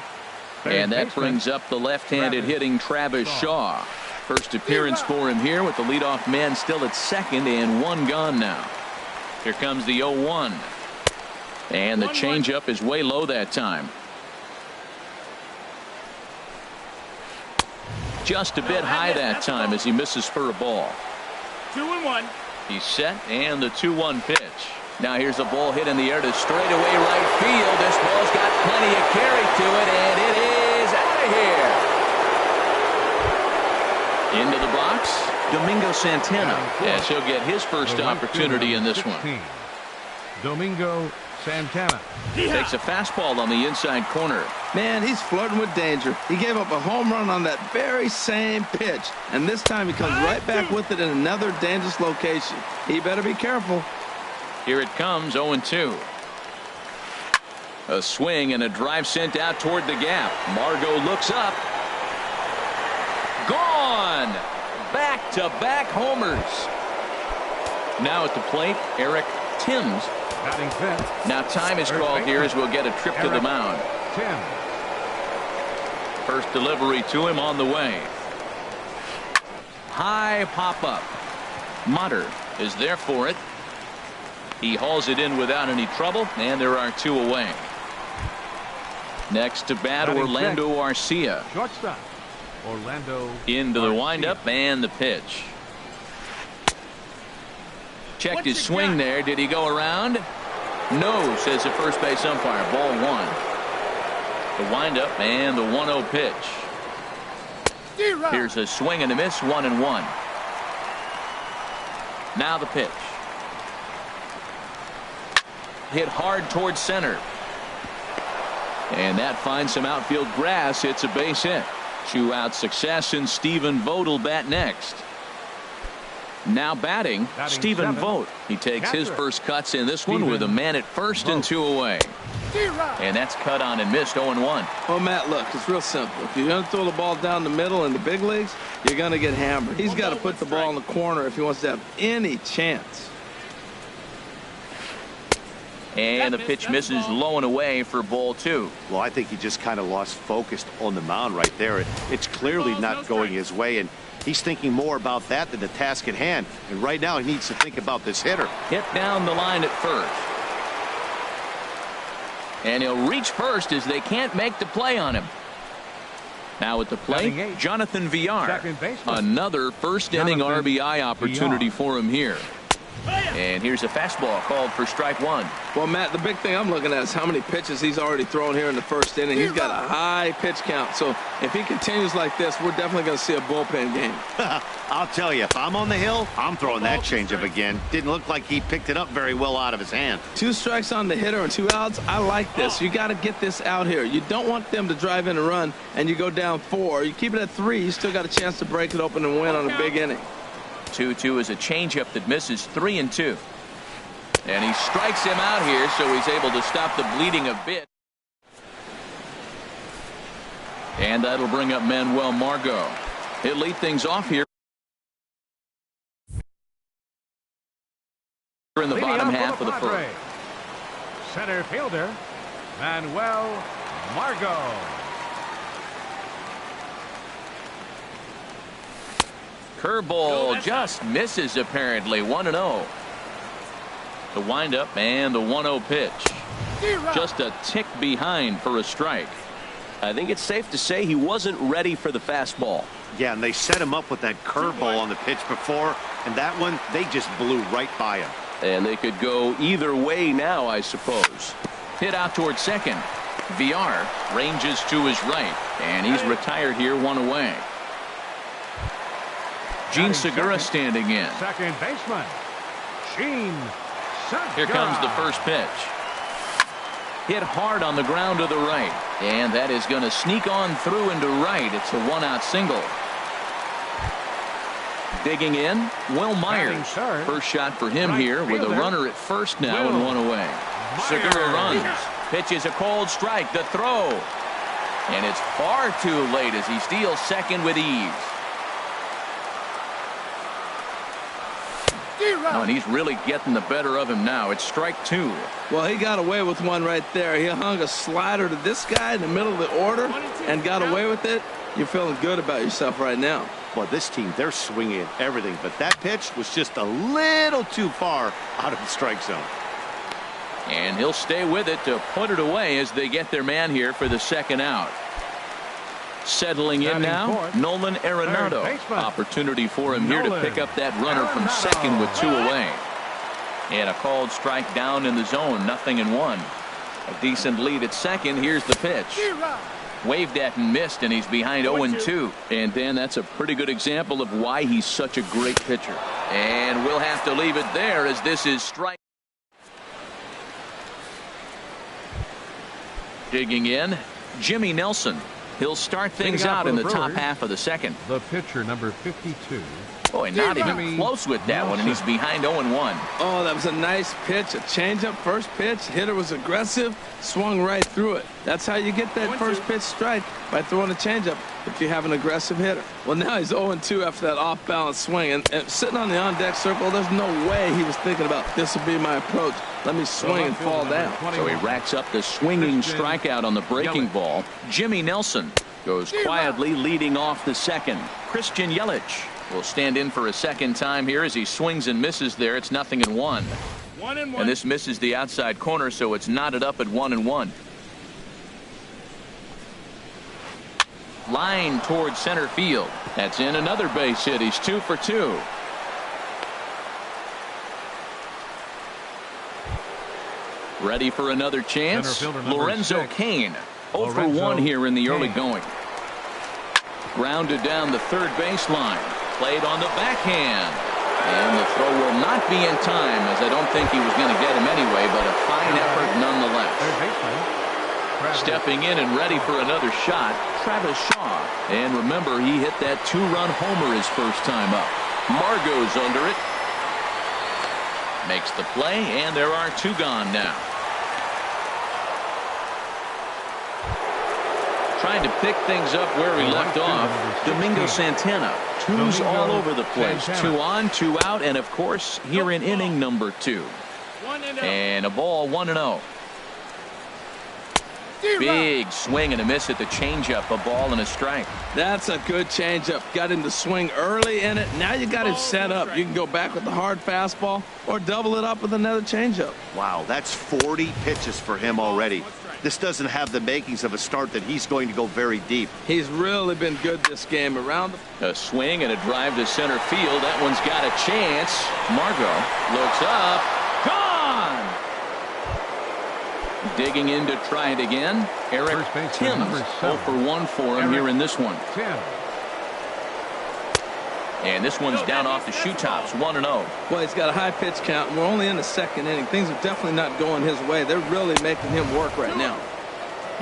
And that brings up the left-handed hitting Travis Shaw. First appearance for him here with the leadoff man still at second and one gone now. Here comes the 0-1. And the changeup is way low that time. Just a bit high that time as he misses for a ball. 2-1. He's set, and the 2-1 pitch. Now here's a ball hit in the air to straightaway right field. This ball's got plenty of carry to it, and it is out of here. Into the box, Domingo Santana, as he'll get his first opportunity in this one. Domingo Santana takes a fastball on the inside corner. Man, he's flirting with danger. He gave up a home run on that very same pitch, and this time he comes right back with it in another dangerous location. He better be careful. Here it comes, 0-2. A swing and a drive sent out toward the gap. Margot looks up. Gone! Back-to-back homers. Now at the plate, Eric Timms. batting fifth. Now time is called here as we'll get a trip to the mound. First delivery to him on the way. High pop-up. Motter is there for it. He hauls it in without any trouble, and there are two away. Next to bat, Orlando Arcia. Shortstop, Orlando. Into the windup and the pitch. Checked his swing there. Did he go around? No, says the first base umpire. Ball one. The windup and the 1-0 pitch. Here's a swing and a miss, 1-1. Now the pitch. Hit hard towards center. And that finds some outfield grass. It's a base hit. 2-out success, and Stephen Vogt will bat next. Now batting Stephen Vogt. He takes his first cuts in this one with a man at first and two away. And that's cut on and missed, 0-1. Well, Matt, look, it's real simple. If you're going to throw the ball down the middle in the big leagues, you're going to get hammered. He's got to put the ball in the corner if he wants to have any chance. And the pitch misses low and away for ball two. Well, I think he just kind of lost focus on the mound right there. It's clearly not going his way, and he's thinking more about that than the task at hand. And right now he needs to think about this hitter. Hit down the line at first. And he'll reach first as they can't make the play on him. Now at the plate, Jonathan Villar. Another first inning RBI opportunity for him here. And here's a fastball called for strike one. Well, Matt, the big thing I'm looking at is how many pitches he's already thrown here in the first inning. He's got a high pitch count. So if he continues like this, we're definitely going to see a bullpen game. I'll tell you, if I'm on the hill, I'm throwing that changeup again. Didn't look like he picked it up very well out of his hand. 2 strikes on the hitter and 2 outs. I like this. You got to get this out here. You don't want them to drive in a run and you go down 4. You keep it at 3. You still got a chance to break it open and win on a big inning. 2-2 is a changeup that misses 3-2. And he strikes him out here, so he's able to stop the bleeding a bit. And that'll bring up Manuel Margot. He'll lead things off here in the bottom half of the first. Center fielder, Manuel Margot. Curveball just misses apparently. 1-0. The windup and the 1-0 pitch. Just a tick behind for a strike. I think it's safe to say he wasn't ready for the fastball. Yeah, and they set him up with that curveball on the pitch before, and that one, they just blew right by him. And they could go either way now, I suppose. Hit out towards second. VR ranges to his right, and he's retired here, 1 away. Gene Segura standing in. Second baseman, Gene Segura. Here comes the first pitch. Hit hard on the ground to the right. And that is going to sneak on through into right. It's a 1-out single. Digging in, Will Myers. First shot for him here with a runner at first now and 1 away. Segura runs. Pitches a cold strike. The throw. And it's far too late as he steals second with ease. Oh, and he's really getting the better of him now. It's strike 2. Well, he got away with one right there. He hung a slider to this guy in the middle of the order and got away with it. You're feeling good about yourself right now. Well, this team, they're swinging at everything, but that pitch was just a little too far out of the strike zone. And he'll stay with it to put it away as they get their man here for the second out. Settling in now, Nolan Arenado. Opportunity for him here to pick up that runner from second with 2 away. And a called strike down in the zone, 0-1. A decent lead at second. Here's the pitch. Waved at and missed, and he's behind 0-2. And Dan, that's a pretty good example of why he's such a great pitcher. And we'll have to leave it there as this is strike. Digging in, Jimmy Nelson. He'll start things out in the top half of the second. The pitcher, number 52. Boy, not even close with that one, and he's behind 0-1. Oh, that was a nice pitch, a changeup, first pitch. Hitter was aggressive, swung right through it. That's how you get that first pitch strike, by throwing a changeup if you have an aggressive hitter. Well, now he's 0-2 after that off-balance swing. And sitting on the on-deck circle, there's no way he was thinking about this will be my approach. Let me swing and fall down. So he racks up the swinging strikeout on the breaking ball. Jimmy Nelson goes quietly leading off the second. Christian Yelich will stand in for a second time here as he swings and misses there. It's 0-1. And this misses the outside corner, so it's knotted up at 1-1. Line towards center field. That's in another base hit. He's 2 for 2. Ready for another chance. Lorenzo Cain 0 for 1 here in the early going. Grounded down the third baseline. Played on the backhand. And the throw will not be in time, as I don't think he was going to get him anyway, but a fine effort nonetheless. Stepping in and ready for another shot, Travis Shaw. And remember, he hit that 2-run homer his first time up. Margot's under it. Makes the play, and there are 2 gone now. Trying to pick things up where he left off. Domingo Santana. 2s all over the place. 2 on, 2 out, and of course, here in inning number 2. And a ball, 1-0. Big swing and a miss at the changeup. A ball and a strike. That's a good changeup. Got him to swing early in it. Now you got him set up. You can go back with the hard fastball or double it up with another changeup. Wow, that's 40 pitches for him already. this doesn't have the makings of a start that he's going to go very deep. He's really been good this game. Around a swing and a drive to center field. That one's got a chance. Margot looks up. Gone! Digging in to try it again. Eric Timms 0 for 1 for him here in this one. And this one's down off the shoe tops, 1-0. Well, he's got a high pitch count, and we're only in the second inning. Things are definitely not going his way. They're really making him work right now.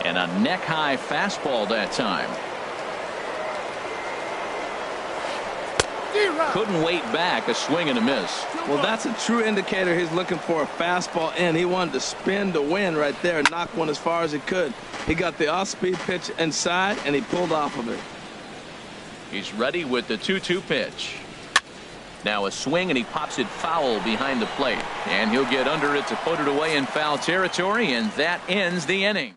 And a neck-high fastball that time. Couldn't wait back, a swing and a miss. Well, that's a true indicator he's looking for a fastball in. He wanted to spin to win right there, knock one as far as he could. He got the off-speed pitch inside, and he pulled off of it. He's ready with the 2-2 pitch. Now a swing, and he pops it foul behind the plate. And he'll get under it to put it away in foul territory, and that ends the inning.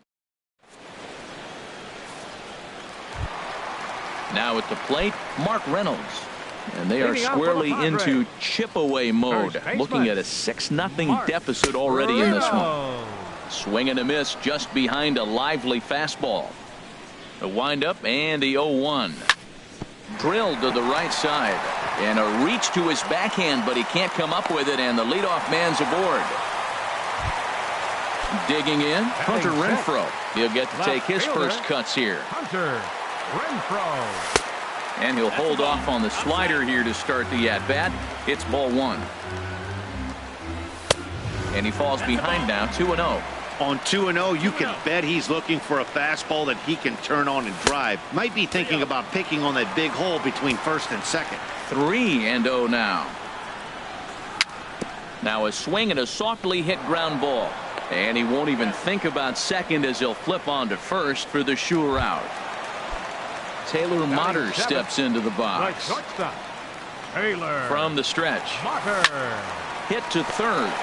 Now at the plate, Mark Reynolds. And they are squarely into chip-away mode, looking at a 6-0 deficit already in this one. Swing and a miss just behind a lively fastball. A windup and the 0-1. Drilled to the right side, and a reach to his backhand, but he can't come up with it, and the leadoff man's aboard. Digging in, Hunter Renfroe. He'll get to take his first cuts here. Hunter Renfroe. And he'll hold off on the slider here to start the at-bat. It's ball 1. And he falls behind now, 2-0. On 2-0, you can bet he's looking for a fastball that he can turn on and drive. Might be thinking about picking on that big hole between first and second. 3-0 now. Now a swing and a softly hit ground ball. And he won't even think about second as he'll flip on to first for the sure out. Taylor Motter steps into the box. Taylor. From the stretch. Motter. Hit to third.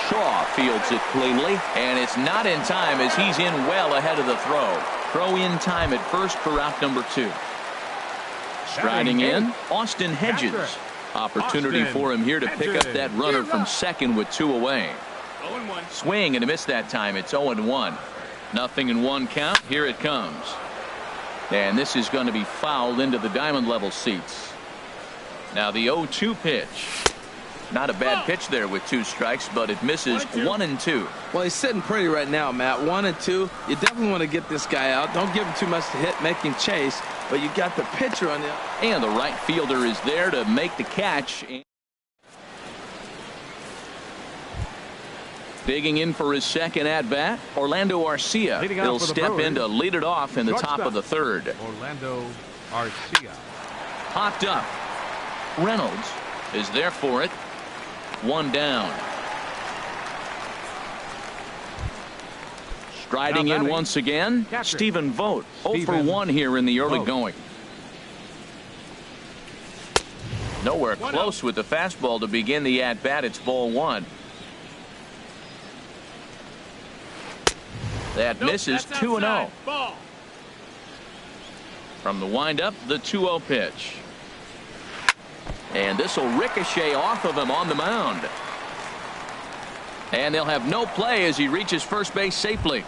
Shaw fields it cleanly, and it's not in time as he's in well ahead of the throw. Throw in time at first for out number 2. Striding in, Austin Hedges. Opportunity for him here to pick up that runner from second with 2 away. Swing and a miss that time. It's 0-1. Nothing in 1 count. Here it comes. And this is going to be fouled into the diamond level seats. Now the 0-2 pitch. Not a bad pitch there with 2 strikes, but it misses 1-2. Well, he's sitting pretty right now, Matt. 1-2. You definitely want to get this guy out. Don't give him too much to hit, make him chase. But you got the pitcher on the. And the right fielder is there to make the catch. Digging in for his second at-bat, Orlando Arcia. He'll step in to lead it off in the top of the 3rd. Orlando Arcia. Popped up. Reynolds is there for it. 1 down. Striding in once again, Stephen Vogt. 0 for 1 here in the early going. Nowhere close with the fastball to begin the at-bat. It's ball 1. That misses 2-0. From the windup, the 2-0 pitch. And this will ricochet off of him on the mound. And they'll have no play as he reaches first base safely.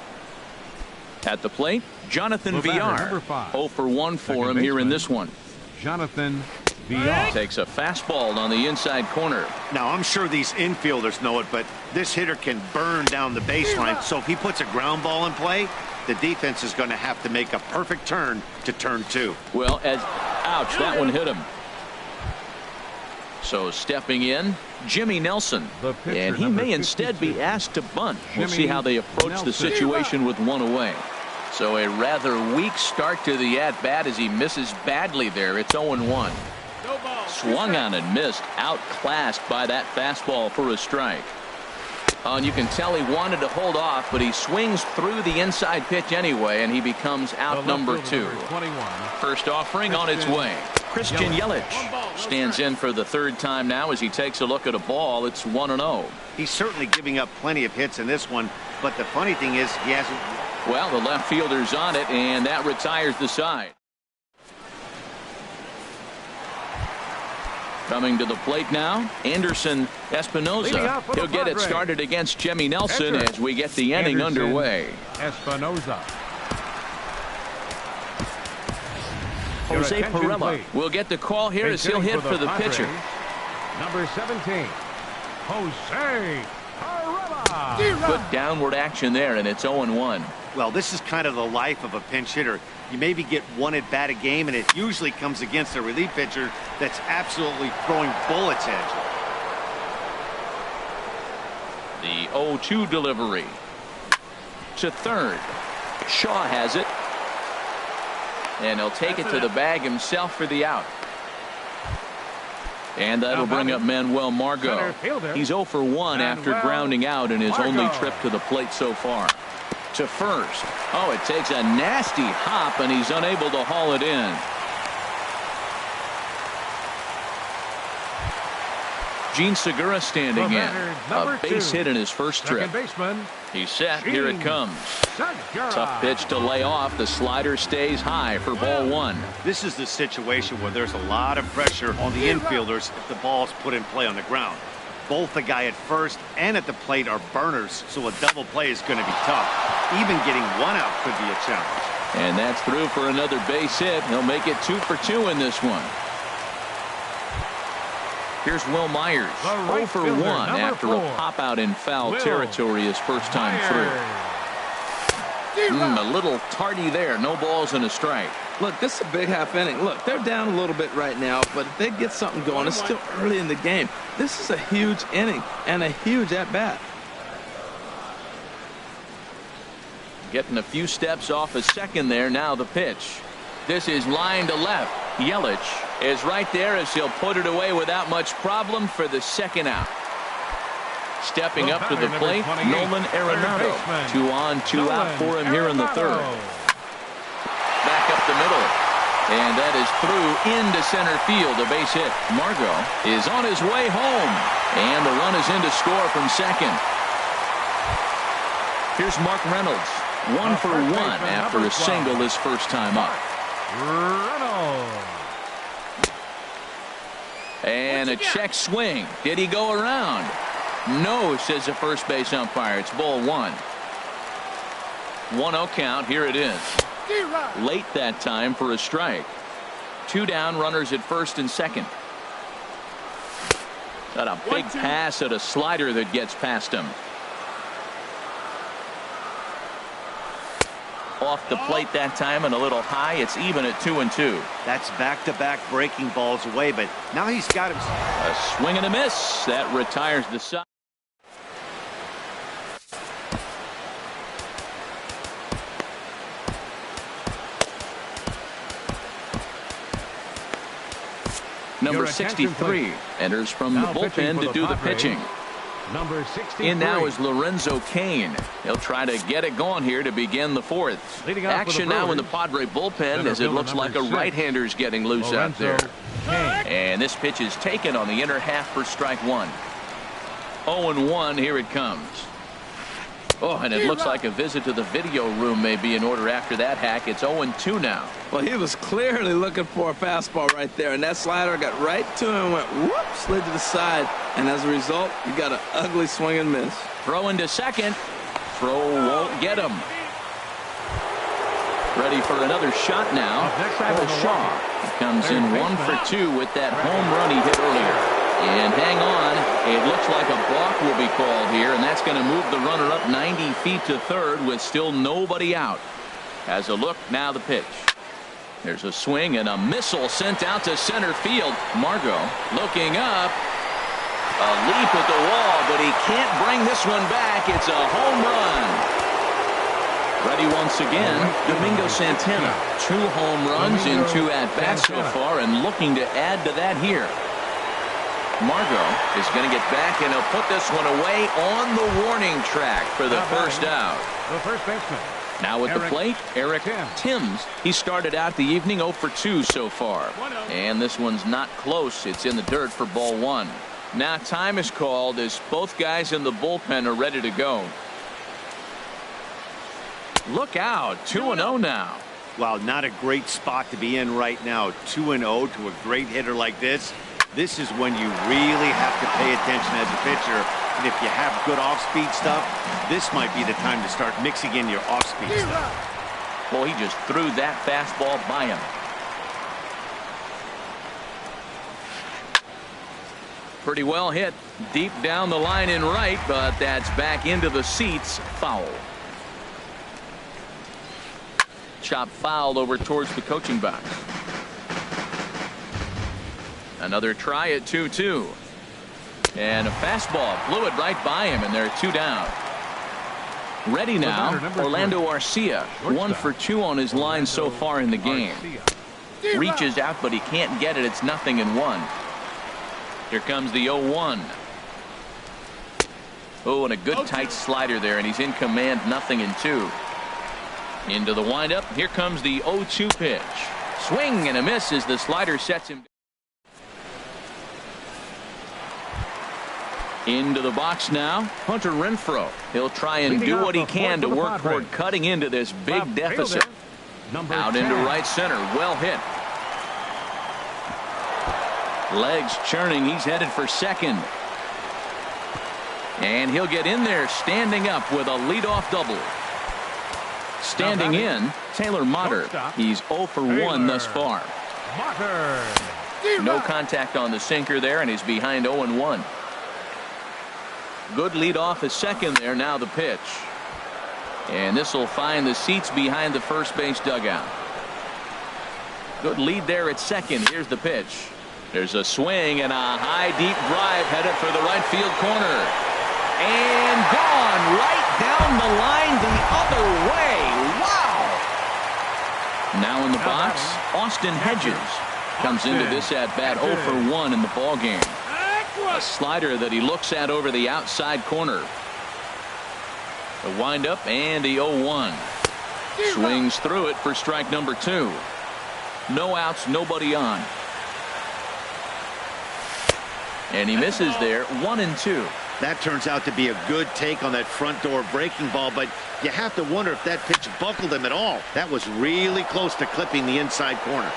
At the plate, Jonathan Villar. 0 for 1 for him here in this one. Jonathan Villar takes a fastball on the inside corner. Now, I'm sure these infielders know it, but this hitter can burn down the baseline. So if he puts a ground ball in play, the defense is going to have to make a perfect turn to turn 2. Well, ouch, that one hit him. So stepping in, Jimmy Nelson. And he may instead be asked to bunt. We'll see how they approach the situation with 1 away. So a rather weak start to the at-bat as he misses badly there. It's 0-1. Swung on and missed. Outclassed by that fastball for a strike. And you can tell he wanted to hold off, but he swings through the inside pitch anyway, and he becomes out number 2. First offering on its way. Christian Yelich stands in for the 3rd time now as he takes a look at a ball. It's 1-0. He's certainly giving up plenty of hits in this one, but the funny thing is he hasn't. Well, the left fielder's on it, and that retires the side. Coming to the plate now, Anderson Espinoza. He'll get it started against Jimmy Nelson as we get the inning underway. Espinoza. Jose Pirela will get the call here as he'll hit for the pitcher. Number 17, Jose Pirela. Good downward action there, and it's 0-1. Well, this is kind of the life of a pinch hitter. You maybe get one at bat a game, and it usually comes against a relief pitcher that's absolutely throwing bullets at The 0-2 delivery to third. Shaw has it, and he'll take it to the bag himself for the out. And that'll bring up Manuel Margot. He's 0 for 1 after grounding out in his only trip to the plate so far. To first. Oh, it takes a nasty hop, and he's unable to haul it in. Gene Segura standing in. A base hit in his first trip. He's set. Here it comes. Tough pitch to lay off. The slider stays high for ball 1. This is the situation where there's a lot of pressure on the infielders if the ball's put in play on the ground. Both the guy at first and at the plate are burners, so a double play is going to be tough. Even getting one out could be a challenge. And that's through for another base hit. He'll make it 2 for 2 in this one. Here's Will Myers, 0 for 1 after a pop out in foul territory his first time through. A little tardy there. No balls and a strike. Look, this is a big half inning. Look, they're down a little bit right now, but if they get something going, it's still early in the game. This is a huge inning and a huge at-bat. Getting a few steps off a second there. Now the pitch. This is line to left. Yelich is right there as he'll put it away without much problem for the second out. Stepping up to the plate, Nolan Arenado. 2 on, 2 out for him here in the third. Back up the middle. And that is through into center field. A base hit. Margot is on his way home. And the run is in to score from second. Here's Mark Reynolds. 1 for 1 after a single his first time up. And a check swing. Did he go around? No, says the first base umpire. It's ball 1. 1-0 count. Here it is. Late that time for a strike. 2 down, runners at first and second. Got a big pass at a slider that gets past him. Off the plate that time and a little high. It's even at 2-2. That's back-to-back breaking balls away, but now he's got him. A swing and a miss. That retires the side. Number 63 enters from the bullpen to do the pitching. Number 63. In now is Lorenzo Cain. He'll try to get it going here to begin the fourth. Action now in the Padre bullpen as it looks like a right-hander's getting loose out there. And this pitch is taken on the inner half for strike 1. 0-1. Here it comes. Oh, and it looks like a visit to the video room may be in order after that hack. It's 0-2 now. Well, he was clearly looking for a fastball right there, and that slider got right to him and went whoop, slid to the side, and as a result, you got an ugly swing and miss. Throw into second. Throw won't get him. Ready for another shot now. Shaw comes in 1 for 2 with that home run he hit earlier. And hang on, it looks like a balk will be called here, and that's going to move the runner up 90 feet to third with still nobody out. As a look, now the pitch. There's a swing and a missile sent out to center field. Margot looking up. A leap at the wall, but he can't bring this one back. It's a home run. Ready once again, Domingo Santana. 2 home runs in 2 at-bats so far, and looking to add to that here. Margot is going to get back, and he'll put this one away on the warning track for the first out. The first baseman. Now at the plate, Eric Timms. He started out the evening 0 for 2 so far. And this one's not close. It's in the dirt for ball 1. Now time is called as both guys in the bullpen are ready to go. Look out. 2-0 now. Wow, not a great spot to be in right now. 2-0 to a great hitter like this. This is when you really have to pay attention as a pitcher. And if you have good off-speed stuff, this might be the time to start mixing in your off-speed stuff. Well, he just threw that fastball by him. Pretty well hit deep down the line in right, but that's back into the seats. Foul. Chop fouled over towards the coaching box. Another try at 2-2. And a fastball blew it right by him, and they're 2 down. Ready now, Orlando Arcia, 1 for 2 on his line so far in the game. Reaches out, but he can't get it. It's 0-1. Here comes the 0-1. Oh, and a good tight slider there, and he's in command. 0-2. Into the windup. Here comes the 0-2 pitch. Swing and a miss as the slider sets him. Into the box now, Hunter Renfroe. He'll try and do what he can to work toward cutting into this big deficit. Out into right center. Well hit. Legs churning. He's headed for second. And he'll get in there standing up with a leadoff double. Standing in, Taylor Motter. He's 0 for 1 thus far. No contact on the sinker there, and he's behind 0-1. Good lead off at second there. Now the pitch. And this will find the seats behind the first base dugout. Good lead there at second. Here's the pitch. There's a swing and a high deep drive headed for the right field corner. And gone right down the line the other way. Wow. Now in the box, Austin Hedges comes into this at bat 0 for 1 in the ball game. A slider that he looks at over the outside corner. The windup and the 0-1. Swings through it for strike number 2. No outs, nobody on. And he misses there. 1-2. That turns out to be a good take on that front door breaking ball, but you have to wonder if that pitch buckled him at all. That was really close to clipping the inside corner.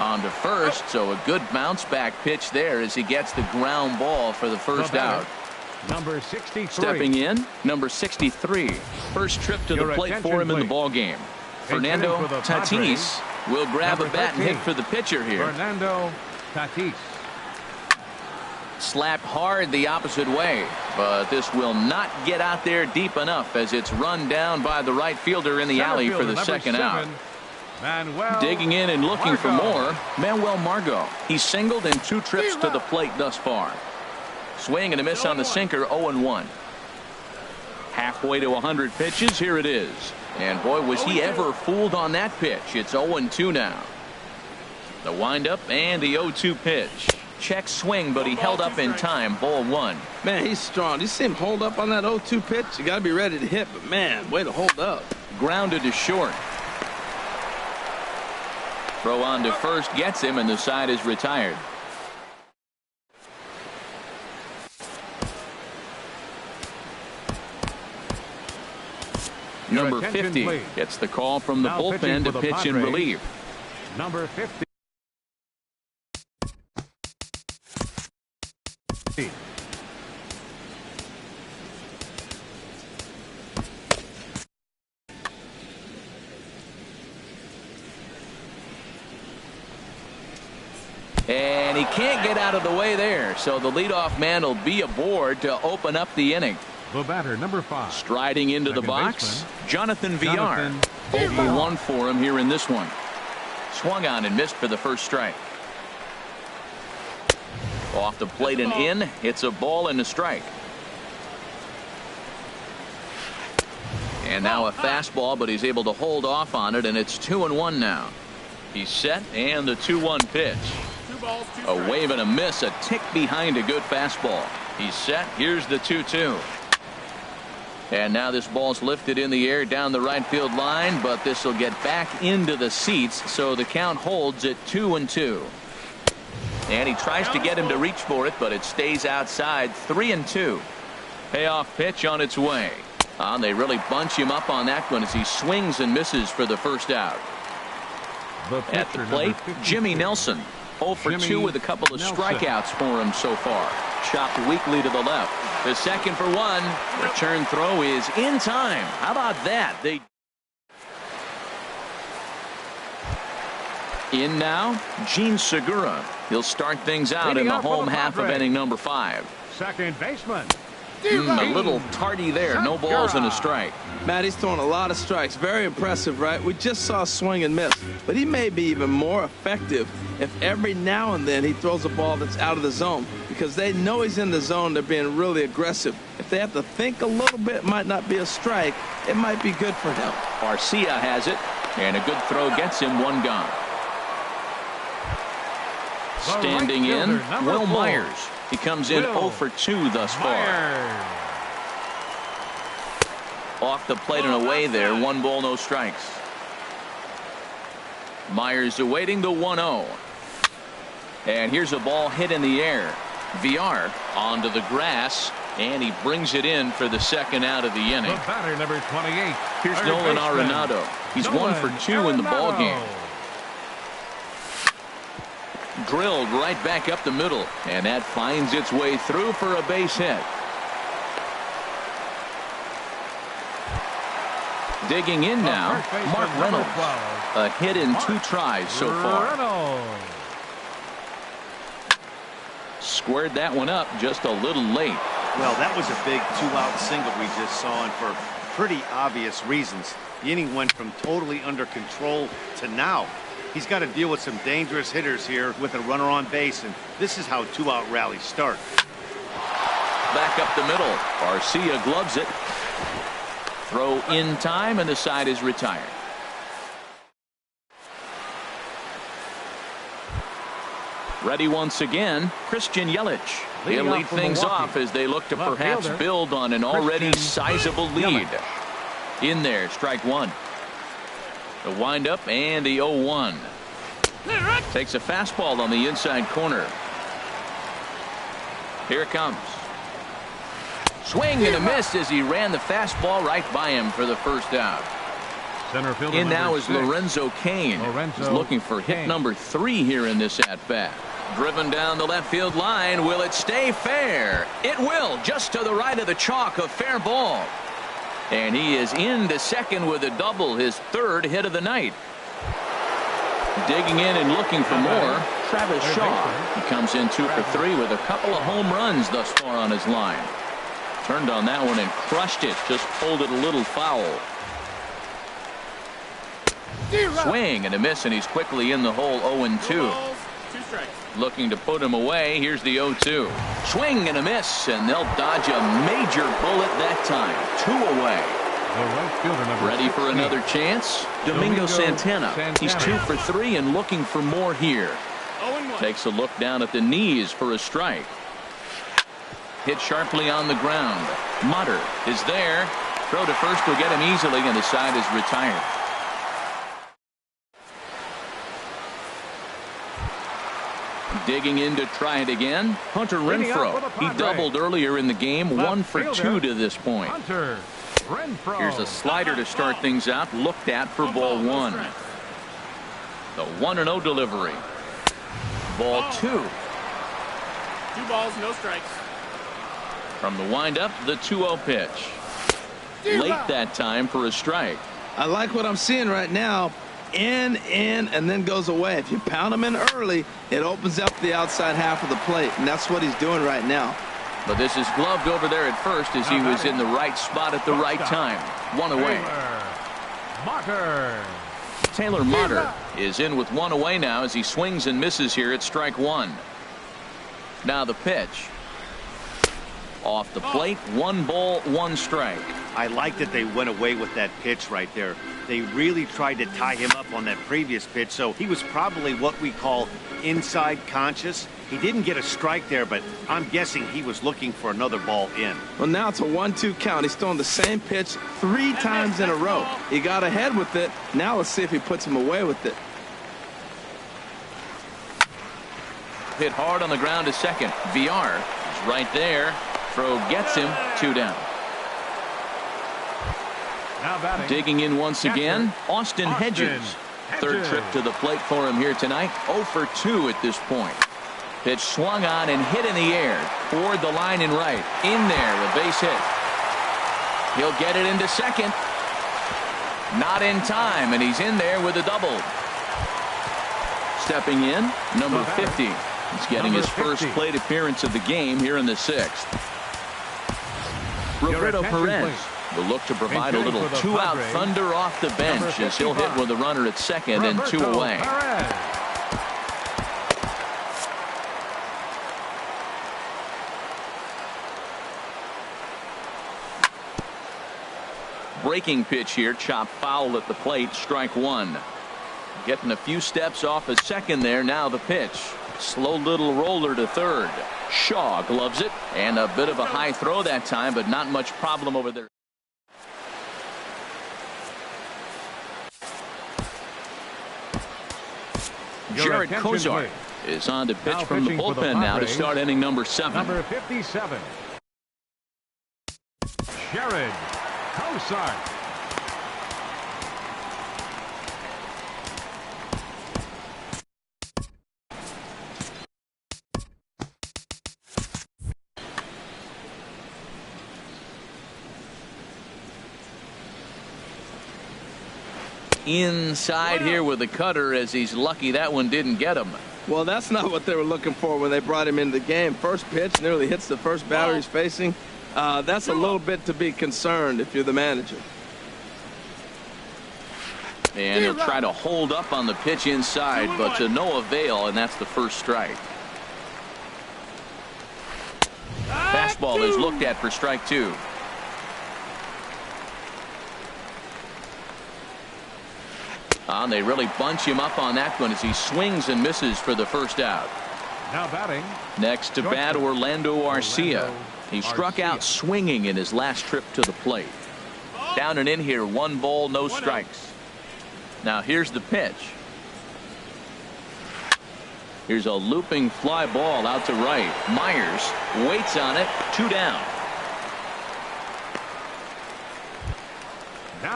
On to first, so a good bounce back pitch there as he gets the ground ball for the first out. Number 63. Stepping in, number 63. First trip to the plate for him in the ball game. Fernando Tatis will grab a bat and hit for the pitcher here. Fernando Tatis. Slapped hard the opposite way, but this will not get out there deep enough as it's run down by the right fielder in the alley for the second out. Digging in and looking for more, Manuel Margot. He's singled in 2 trips to the plate thus far. Swing and a miss on the sinker. 0-1. Halfway to 100 pitches. Here it is. And boy, was he ever fooled on that pitch. It's 0-2 now. The windup and the 0-2 pitch. Check swing, but he held up in time. Ball 1. Man, he's strong. You see him hold up on that 0-2 pitch? You got to be ready to hit, but man, way to hold up. Grounded to short. Throw on to first gets him, and the side is retired. Number 50 gets the call from the bullpen to pitch in relief. Number 50. And he can't get out of the way there, so the leadoff man will be aboard to open up the inning. The batter, number 5. Striding into the box, Jonathan Villar. 0-1 for him here in this one. Swung on and missed for the first strike. Off the plate and in. It's a ball and a strike. And now a fastball, but he's able to hold off on it, and it's 2-1 now. He's set, and the 2-1 pitch. A wave and a miss, a tick behind a good fastball. He's set. Here's the 2-2. And now this ball's lifted in the air down the right field line, but this will get back into the seats, so the count holds at 2-2. And he tries to get him to reach for it, but it stays outside. 3-2. Payoff pitch on its way. They really bunch him up on that one as he swings and misses for the first out. At the plate, Jimmy Nelson. 0 for 2 with a couple of strikeouts for him so far. Chopped weakly to the left. The second for 1. Return throw is in time. How about that? In now, Gene Segura. He'll start things out in the home half of inning number 5. Second baseman. A little tardy there. No balls and a strike. Matt, he's throwing a lot of strikes. Very impressive, right? We just saw a swing and miss. But he may be even more effective if every now and then he throws a ball that's out of the zone. Because they know he's in the zone. They're being really aggressive. If they have to think a little bit, it might not be a strike. It might be good for him. Garcia has it. And a good throw gets him 1 gone. Standing in, Will Myers. He comes in 0 for 2 thus far. Off the plate and away there. 1 ball, no strikes. Myers awaiting the 1-0. And here's a ball hit in the air. VR onto the grass. And he brings it in for the second out of the inning. The batter, number 28. Here's Nolan Arenado. He's 1 for 2 in the ball game. Drilled right back up the middle, and that finds its way through for a base hit. Digging in now, Mark Reynolds. A hit in 2 tries so far. Squared that one up just a little late. Well, that was a big 2-out single we just saw, and for pretty obvious reasons. The inning went from totally under control to now. He's got to deal with some dangerous hitters here with a runner on base, and this is how 2-out rallies start. Back up the middle. Garcia gloves it. Throw in time, and the side is retired. Ready once again, Christian Yelich. He'll lead things off as they look to perhaps build on an already sizable lead. In there, strike 1. The windup and the 0-1. Takes a fastball on the inside corner. Here it comes. Swing and a miss as he ran the fastball right by him for the first out. Center fielder in now is 6. Lorenzo Cain. He's looking for hit number 3 here in this at-bat. Driven down the left field line. Will it stay fair? It will, just to the right of the chalk. A fair ball. And he is into second with a double, his 3rd hit of the night. Digging in and looking for more, Travis Shaw. He comes in 2 for 3 with a couple of home runs thus far on his line. Turned on that one and crushed it, just pulled it a little foul. Swing and a miss, and he's quickly in the hole. 0-2. Looking to put him away. Here's the 0-2. Swing and a miss, and they'll dodge a major bullet that time. 2 away. Ready for another chance? Domingo Santana. He's 2 for 3 and looking for more here. Takes a look down at the knees for a strike. Hit sharply on the ground. Mutter is there. Throw to first will get him easily, and the side is retired. Digging in to try it again, Hunter Renfroe. He doubled earlier in the game. 1 for 2 to this point. Here's a slider to start things out. Looked at for ball 1. The 1-0 delivery. Ball 2. 2 balls, no strikes. From the windup, the 2-0 pitch. Late that time for a strike. I like what I'm seeing right now. In, and then goes away. If you pound him in early, it opens up the outside half of the plate, and that's what he's doing right now. But this is gloved over there at first as he was in the right spot at the right time. 1 away. Taylor Motter is in with 1 away now as he swings and misses here at strike 1. Now the pitch. Off the plate, 1 ball, 1 strike. I like that they went away with that pitch right there. They really tried to tie him up on that previous pitch, so he was probably what we call inside conscious. He didn't get a strike there, but I'm guessing he was looking for another ball in. Well, now it's a 1-2 count. He's throwing the same pitch 3 times in a row. He got ahead with it. Now let's see if he puts him away with it. Hit hard on the ground to second. VR is right there. Throw gets him. 2 down. Digging in once again, Austin Hedges. Third trip to the plate for him here tonight. 0 for 2 at this point. Pitch swung on and hit in the air. Toward the line and right. In there, a base hit. He'll get it into second. Not in time, and he's in there with a double. Stepping in, number 50. He's getting his first plate appearance of the game here in the 6th. Roberto Perez will look to provide a little two-out thunder off the bench as he'll hit with a runner at second and 2 away. Breaking pitch here, chop foul at the plate, strike 1. Getting a few steps off a second there. Now the pitch. Slow little roller to third. Shaw gloves it, and a bit of a high throw that time, but not much problem over there. Jared Kozart is on to pitch from the bullpen now to start inning number 7. Number 57. Jared Kozart. Inside here with the cutter, as he's lucky that one didn't get him. Well, that's not what they were looking for when they brought him into the game. First pitch nearly hits the first batter he's facing. That's a little bit to be concerned if you're the manager. And he'll try to hold up on the pitch inside, but to no avail, and that's the first strike. Fastball is looked at for strike 2. They really bunch him up on that one as he swings and misses for the first out. Now batting. Next to bat, Orlando Arcia. He struck out swinging in his last trip to the plate. Down and in here, 1 ball, no strikes. Now here's the pitch. Here's a looping fly ball out to right. Myers waits on it. 2 down.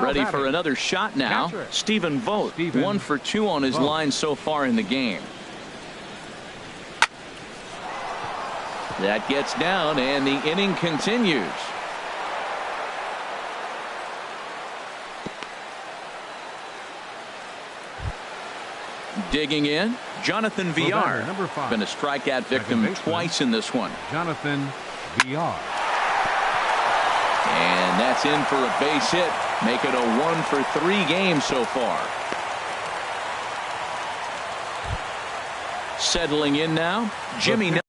Ready for another shot now. Stephen Vogt, 1 for 2 on his line so far in the game. That gets down, and the inning continues. Digging in, Jonathan Villar. Been a strikeout victim twice in this one. Jonathan Villar. And that's in for a base hit. Make it a 1 for 3 game so far. Settling in now, Jimmy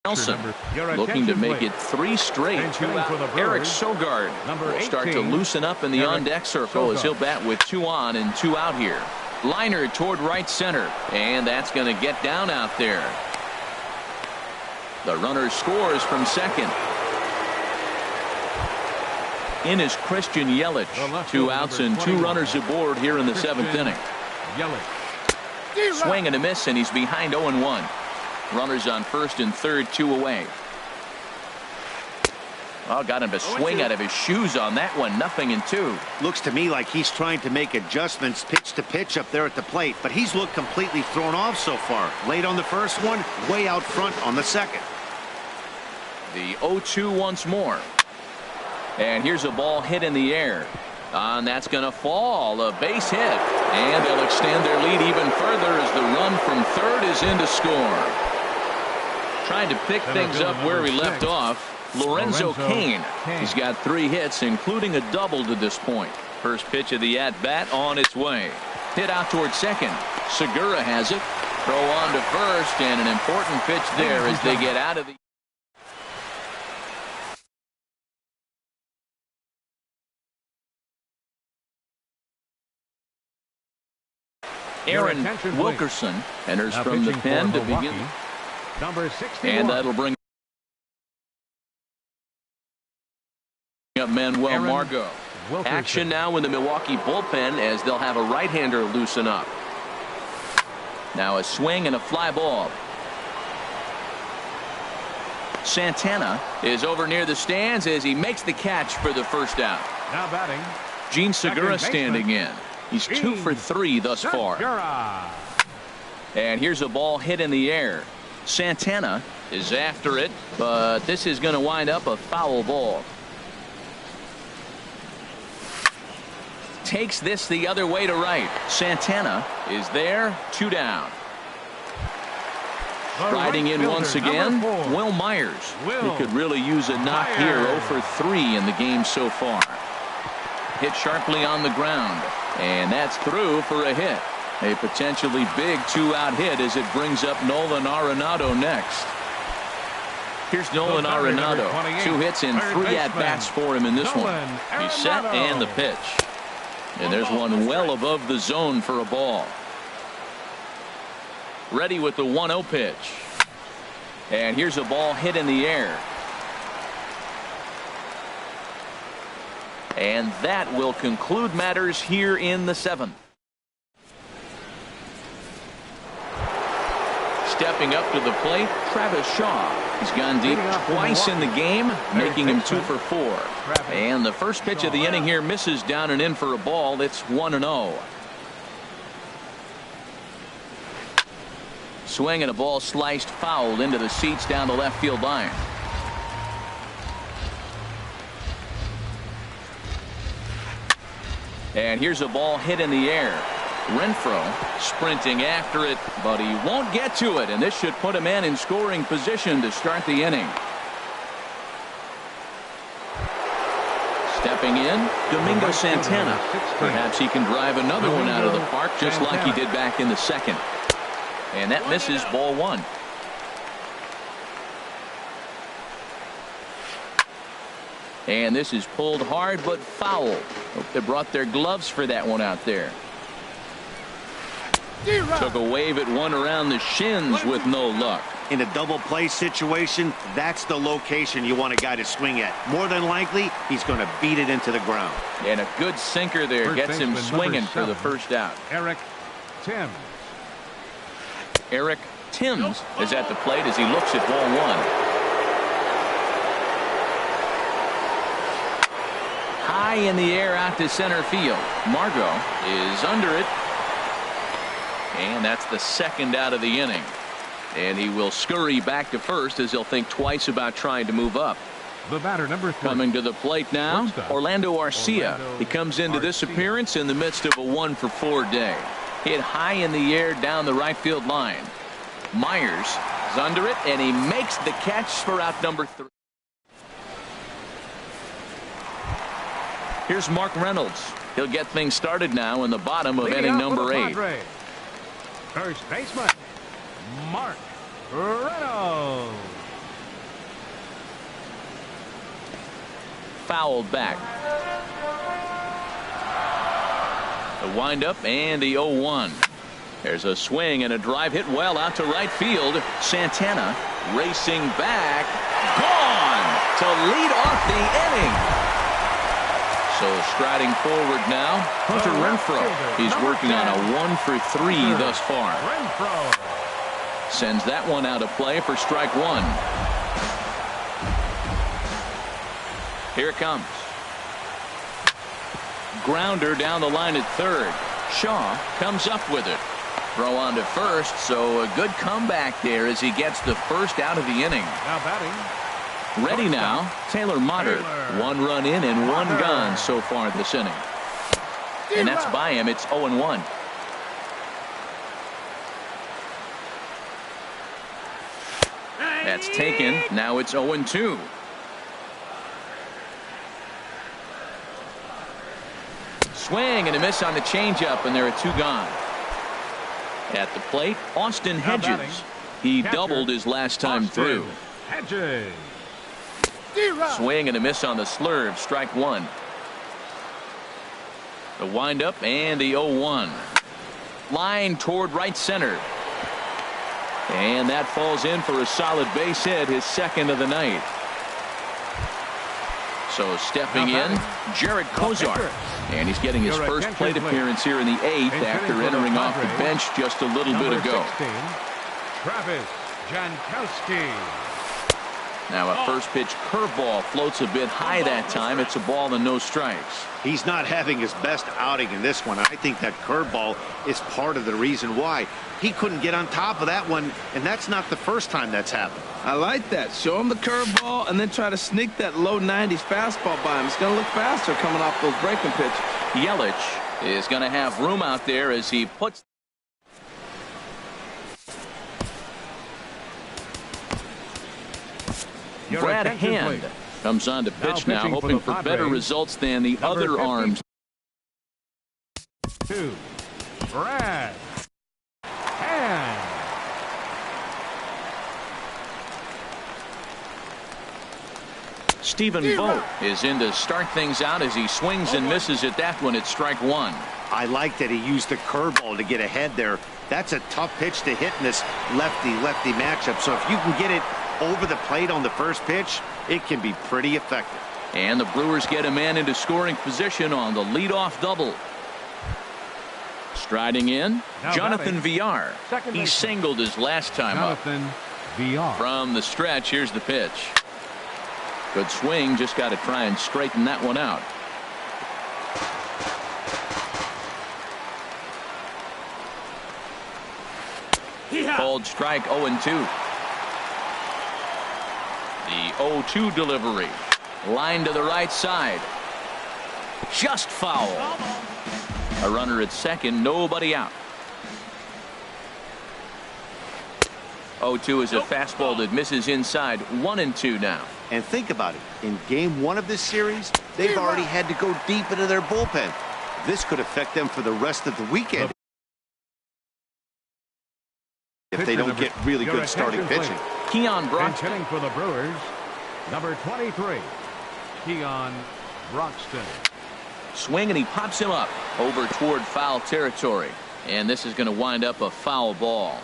Nelson looking to make it 3 straight. Eric Sogard will start to loosen up in the on-deck circle as he'll bat with 2 on and 2 out here. Liner toward right center, and that's going to get down out there. The runner scores from second. In is Christian Yelich. 2 outs and 2 runners aboard here in the 7th inning. Swing and a miss, and he's behind 0-1. Runners on first and third, 2 away. Oh, got him to swing out of his shoes on that one. 0-2. Looks to me like he's trying to make adjustments pitch to pitch up there at the plate, but he's looked completely thrown off so far. Late on the first one, way out front on the second. The 0-2 once more. And here's a ball hit in the air. And that's going to fall. A base hit. And they'll extend their lead even further as the run from third is in to score. Trying to pick things up where we left off. Lorenzo Cain. He's got 3 hits, including a double to this point. First pitch of the at-bat on its way. Hit out towards second. Segura has it. Throw on to first, and an important pitch there as they get out of the... Aaron Wilkerson enters from the pen to begin. Number 61. And that'll bring up Manuel Margot. Action now in the Milwaukee bullpen as they'll have a right-hander loosen up. Now a swing and a fly ball. Santana is over near the stands as he makes the catch for the first out. Now batting, Gene Segura second standing in. baseman, He's 2 Gene for 3 thus far. Segura. And here's a ball hit in the air. Santana is after it, but this is going to wind up a foul ball. Takes this the other way to right. Santana is there, 2 down. Riding in once again, Will Myers. He could really use a knock here. 0 for 3 in the game so far. Hit sharply on the ground, and that's through for a hit. A potentially big 2-out hit as it brings up Nolan Arenado next. Here's Nolan Arenado. 2 hits and 3 at-bats for him in this one. He's set and the pitch. And there's one well above the zone for a ball. Ready with the 1-0 pitch. And here's a ball hit in the air. And that will conclude matters here in the 7th. Stepping up to the plate, Travis Shaw. He's gone deep twice in the game, making him 2 for 4. And the first pitch of the inning here misses down and in for a ball. It's 1-0. Swing and a ball sliced fouled into the seats down the left field line. And here's a ball hit in the air. Renfroe sprinting after it, but he won't get to it, and this should put a man in scoring position to start the inning. Stepping in, Domingo Santana. Perhaps he can drive another one out of the park just like he did back in the 2nd. And that misses, ball 1. And this is pulled hard but foul. Hope they brought their gloves for that one out there. Took a wave at one around the shins with no luck. In a double play situation, that's the location you want a guy to swing at. More than likely, he's going to beat it into the ground. And a good sinker there gets him swinging for the first out. Eric Tim. Eric Timms is at the plate as he looks at ball 1. High in the air out to center field. Margot is under it. And that's the 2nd out of the inning. And he will scurry back to first as he'll think twice about trying to move up. The batter, number 3. Coming to the plate now, Orlando Arcia. He comes into this appearance in the midst of a 1 for 4 day. Hit high in the air down the right field line. Myers is under it, and he makes the catch for out number 3. Here's Mark Reynolds. He'll get things started now in the bottom of inning number 8. First baseman, Mark Reynolds. Fouled back. The windup and the 0-1. There's a swing and a drive hit well out to right field. Santana racing back. Gone to lead off the inning. So striding forward now, Hunter Renfroe. He's working on a 1 for 3 thus far. Sends that one out of play for strike 1. Here it comes. Grounder down the line at third. Shaw comes up with it. Throw on to first, so a good comeback there as he gets the first out of the inning. Now batting. Ready now, Taylor Motter. 1 run in and 1 gone so far this inning. And that's by him. It's 0-1. That's taken. Now it's 0-2. Swing and a miss on the changeup, and there are 2 gone. At the plate, Austin Hedges. He doubled his last time through. Hedges. Swing and a miss on the slurve. Strike 1. The windup and the 0-1. Line toward right center. And that falls in for a solid base hit, his 2nd of the night. So stepping in, Jared Kozar. And he's getting his first plate appearance here in the 8th after entering off the bench just a little bit ago. 16, Travis Jankowski. Now a first pitch curveball floats a bit high that time. It's a ball and no strikes. He's not having his best outing in this one. I think that curveball is part of the reason why. He couldn't get on top of that one, and that's not the first time that's happened. I like that. Show him the curveball and then try to sneak that low 90s fastball by him. It's going to look faster coming off those breaking pitches. Yelich is going to have room out there as he puts. Brad Hand comes on to pitch now, hoping for better results than the other arms. 2, Brad Hand. Stephen Vogt is in to start things out as he swings and misses at that one at strike 1. I like that he used the curveball to get ahead there. That's a tough pitch to hit in this lefty-lefty matchup. So if you can get it over the plate on the first pitch, it can be pretty effective. And the Brewers get a man into scoring position on the leadoff double. Striding in, now Jonathan Villar. He singled his last time Jonathan up. Villar. From the stretch, here's the pitch. Good swing, just got to try and straighten that one out. Called strike 0-2. The 0-2 delivery. Line to the right side. Just foul. A runner at second, nobody out. 0-2 is a fastball that misses inside. 1-2 now. And think about it. In game 1 of this series, they've already had to go deep into their bullpen. This could affect them for the rest of the weekend if they don't get really good starting pitching. Keon Broxton. Hitting for the Brewers, number 23, Keon Broxton. Swing, and he pops him up over toward foul territory. And this is going to wind up a foul ball.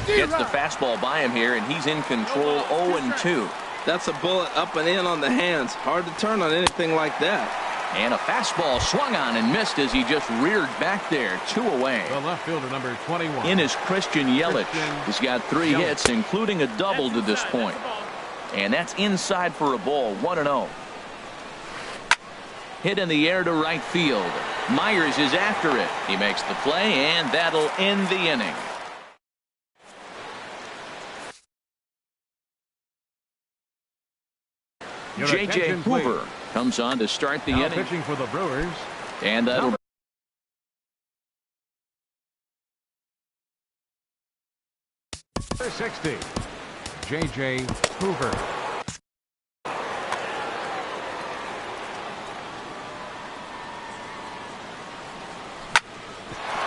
Gets the fastball by him here, and he's in control. 0-2. That's a bullet up and in on the hands. Hard to turn on anything like that. And a fastball swung on and missed as he just reared back there. 2 away. The left fielder, number 21. In is Christian Yelich. He's got 3 hits, including a double to this point. And that's inside for a ball. 1-0. Hit in the air to right field. Myers is after it. He makes the play, and that'll end the inning. J.J. Hoover comes on to start the inning. Pitching for the Brewers. And that'll number 60, J.J. Hoover.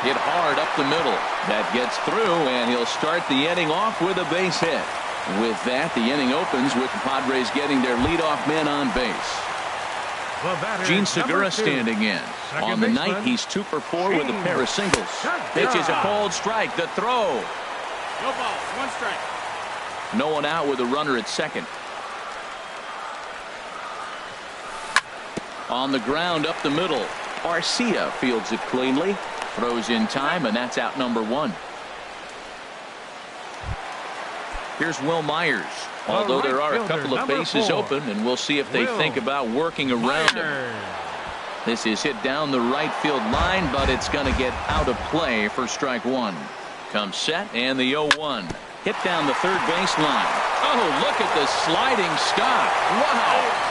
hit hard up the middle. That gets through, and he'll start the inning off with a base hit. With that, the inning opens with the Padres getting their leadoff man on base. Gene Segura standing in. On the night, he's 2 for 4 with a pair of singles. Pitch is a cold strike. The throw. No balls, 1 strike. No one out with a runner at second. On the ground up the middle. Arcia fields it cleanly. Throws in time, and that's out number 1. Here's Will Myers. Although there are a couple of bases open, and we'll see if they think about working around him. This is hit down the right field line, but it's going to get out of play for strike 1. Comes set, and the 0-1. Hit down the third baseline. Oh, look at the sliding stop. Wow.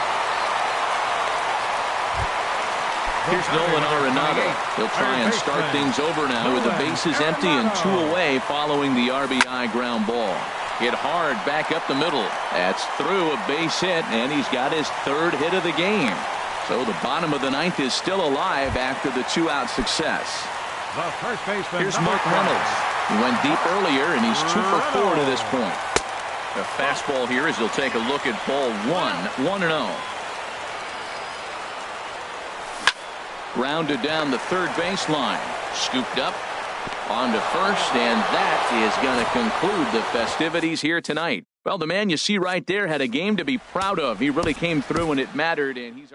Here's Nolan Arenado. He'll try and start things over now with the bases empty and 2 away following the RBI ground ball. Hit hard back up the middle. That's through a base hit, and he's got his 3rd hit of the game. So the bottom of the 9th is still alive after the 2-out success. The first baseman, here's Mark Reynolds. He went deep earlier, and he's 2 for 4 to this point. The fastball here as he'll take a look at ball 1. 1-0. Grounded down the third baseline. Scooped up on to first, and that is going to conclude the festivities here tonight. Well, the man you see right there had a game to be proud of. He really came through and it mattered, and he's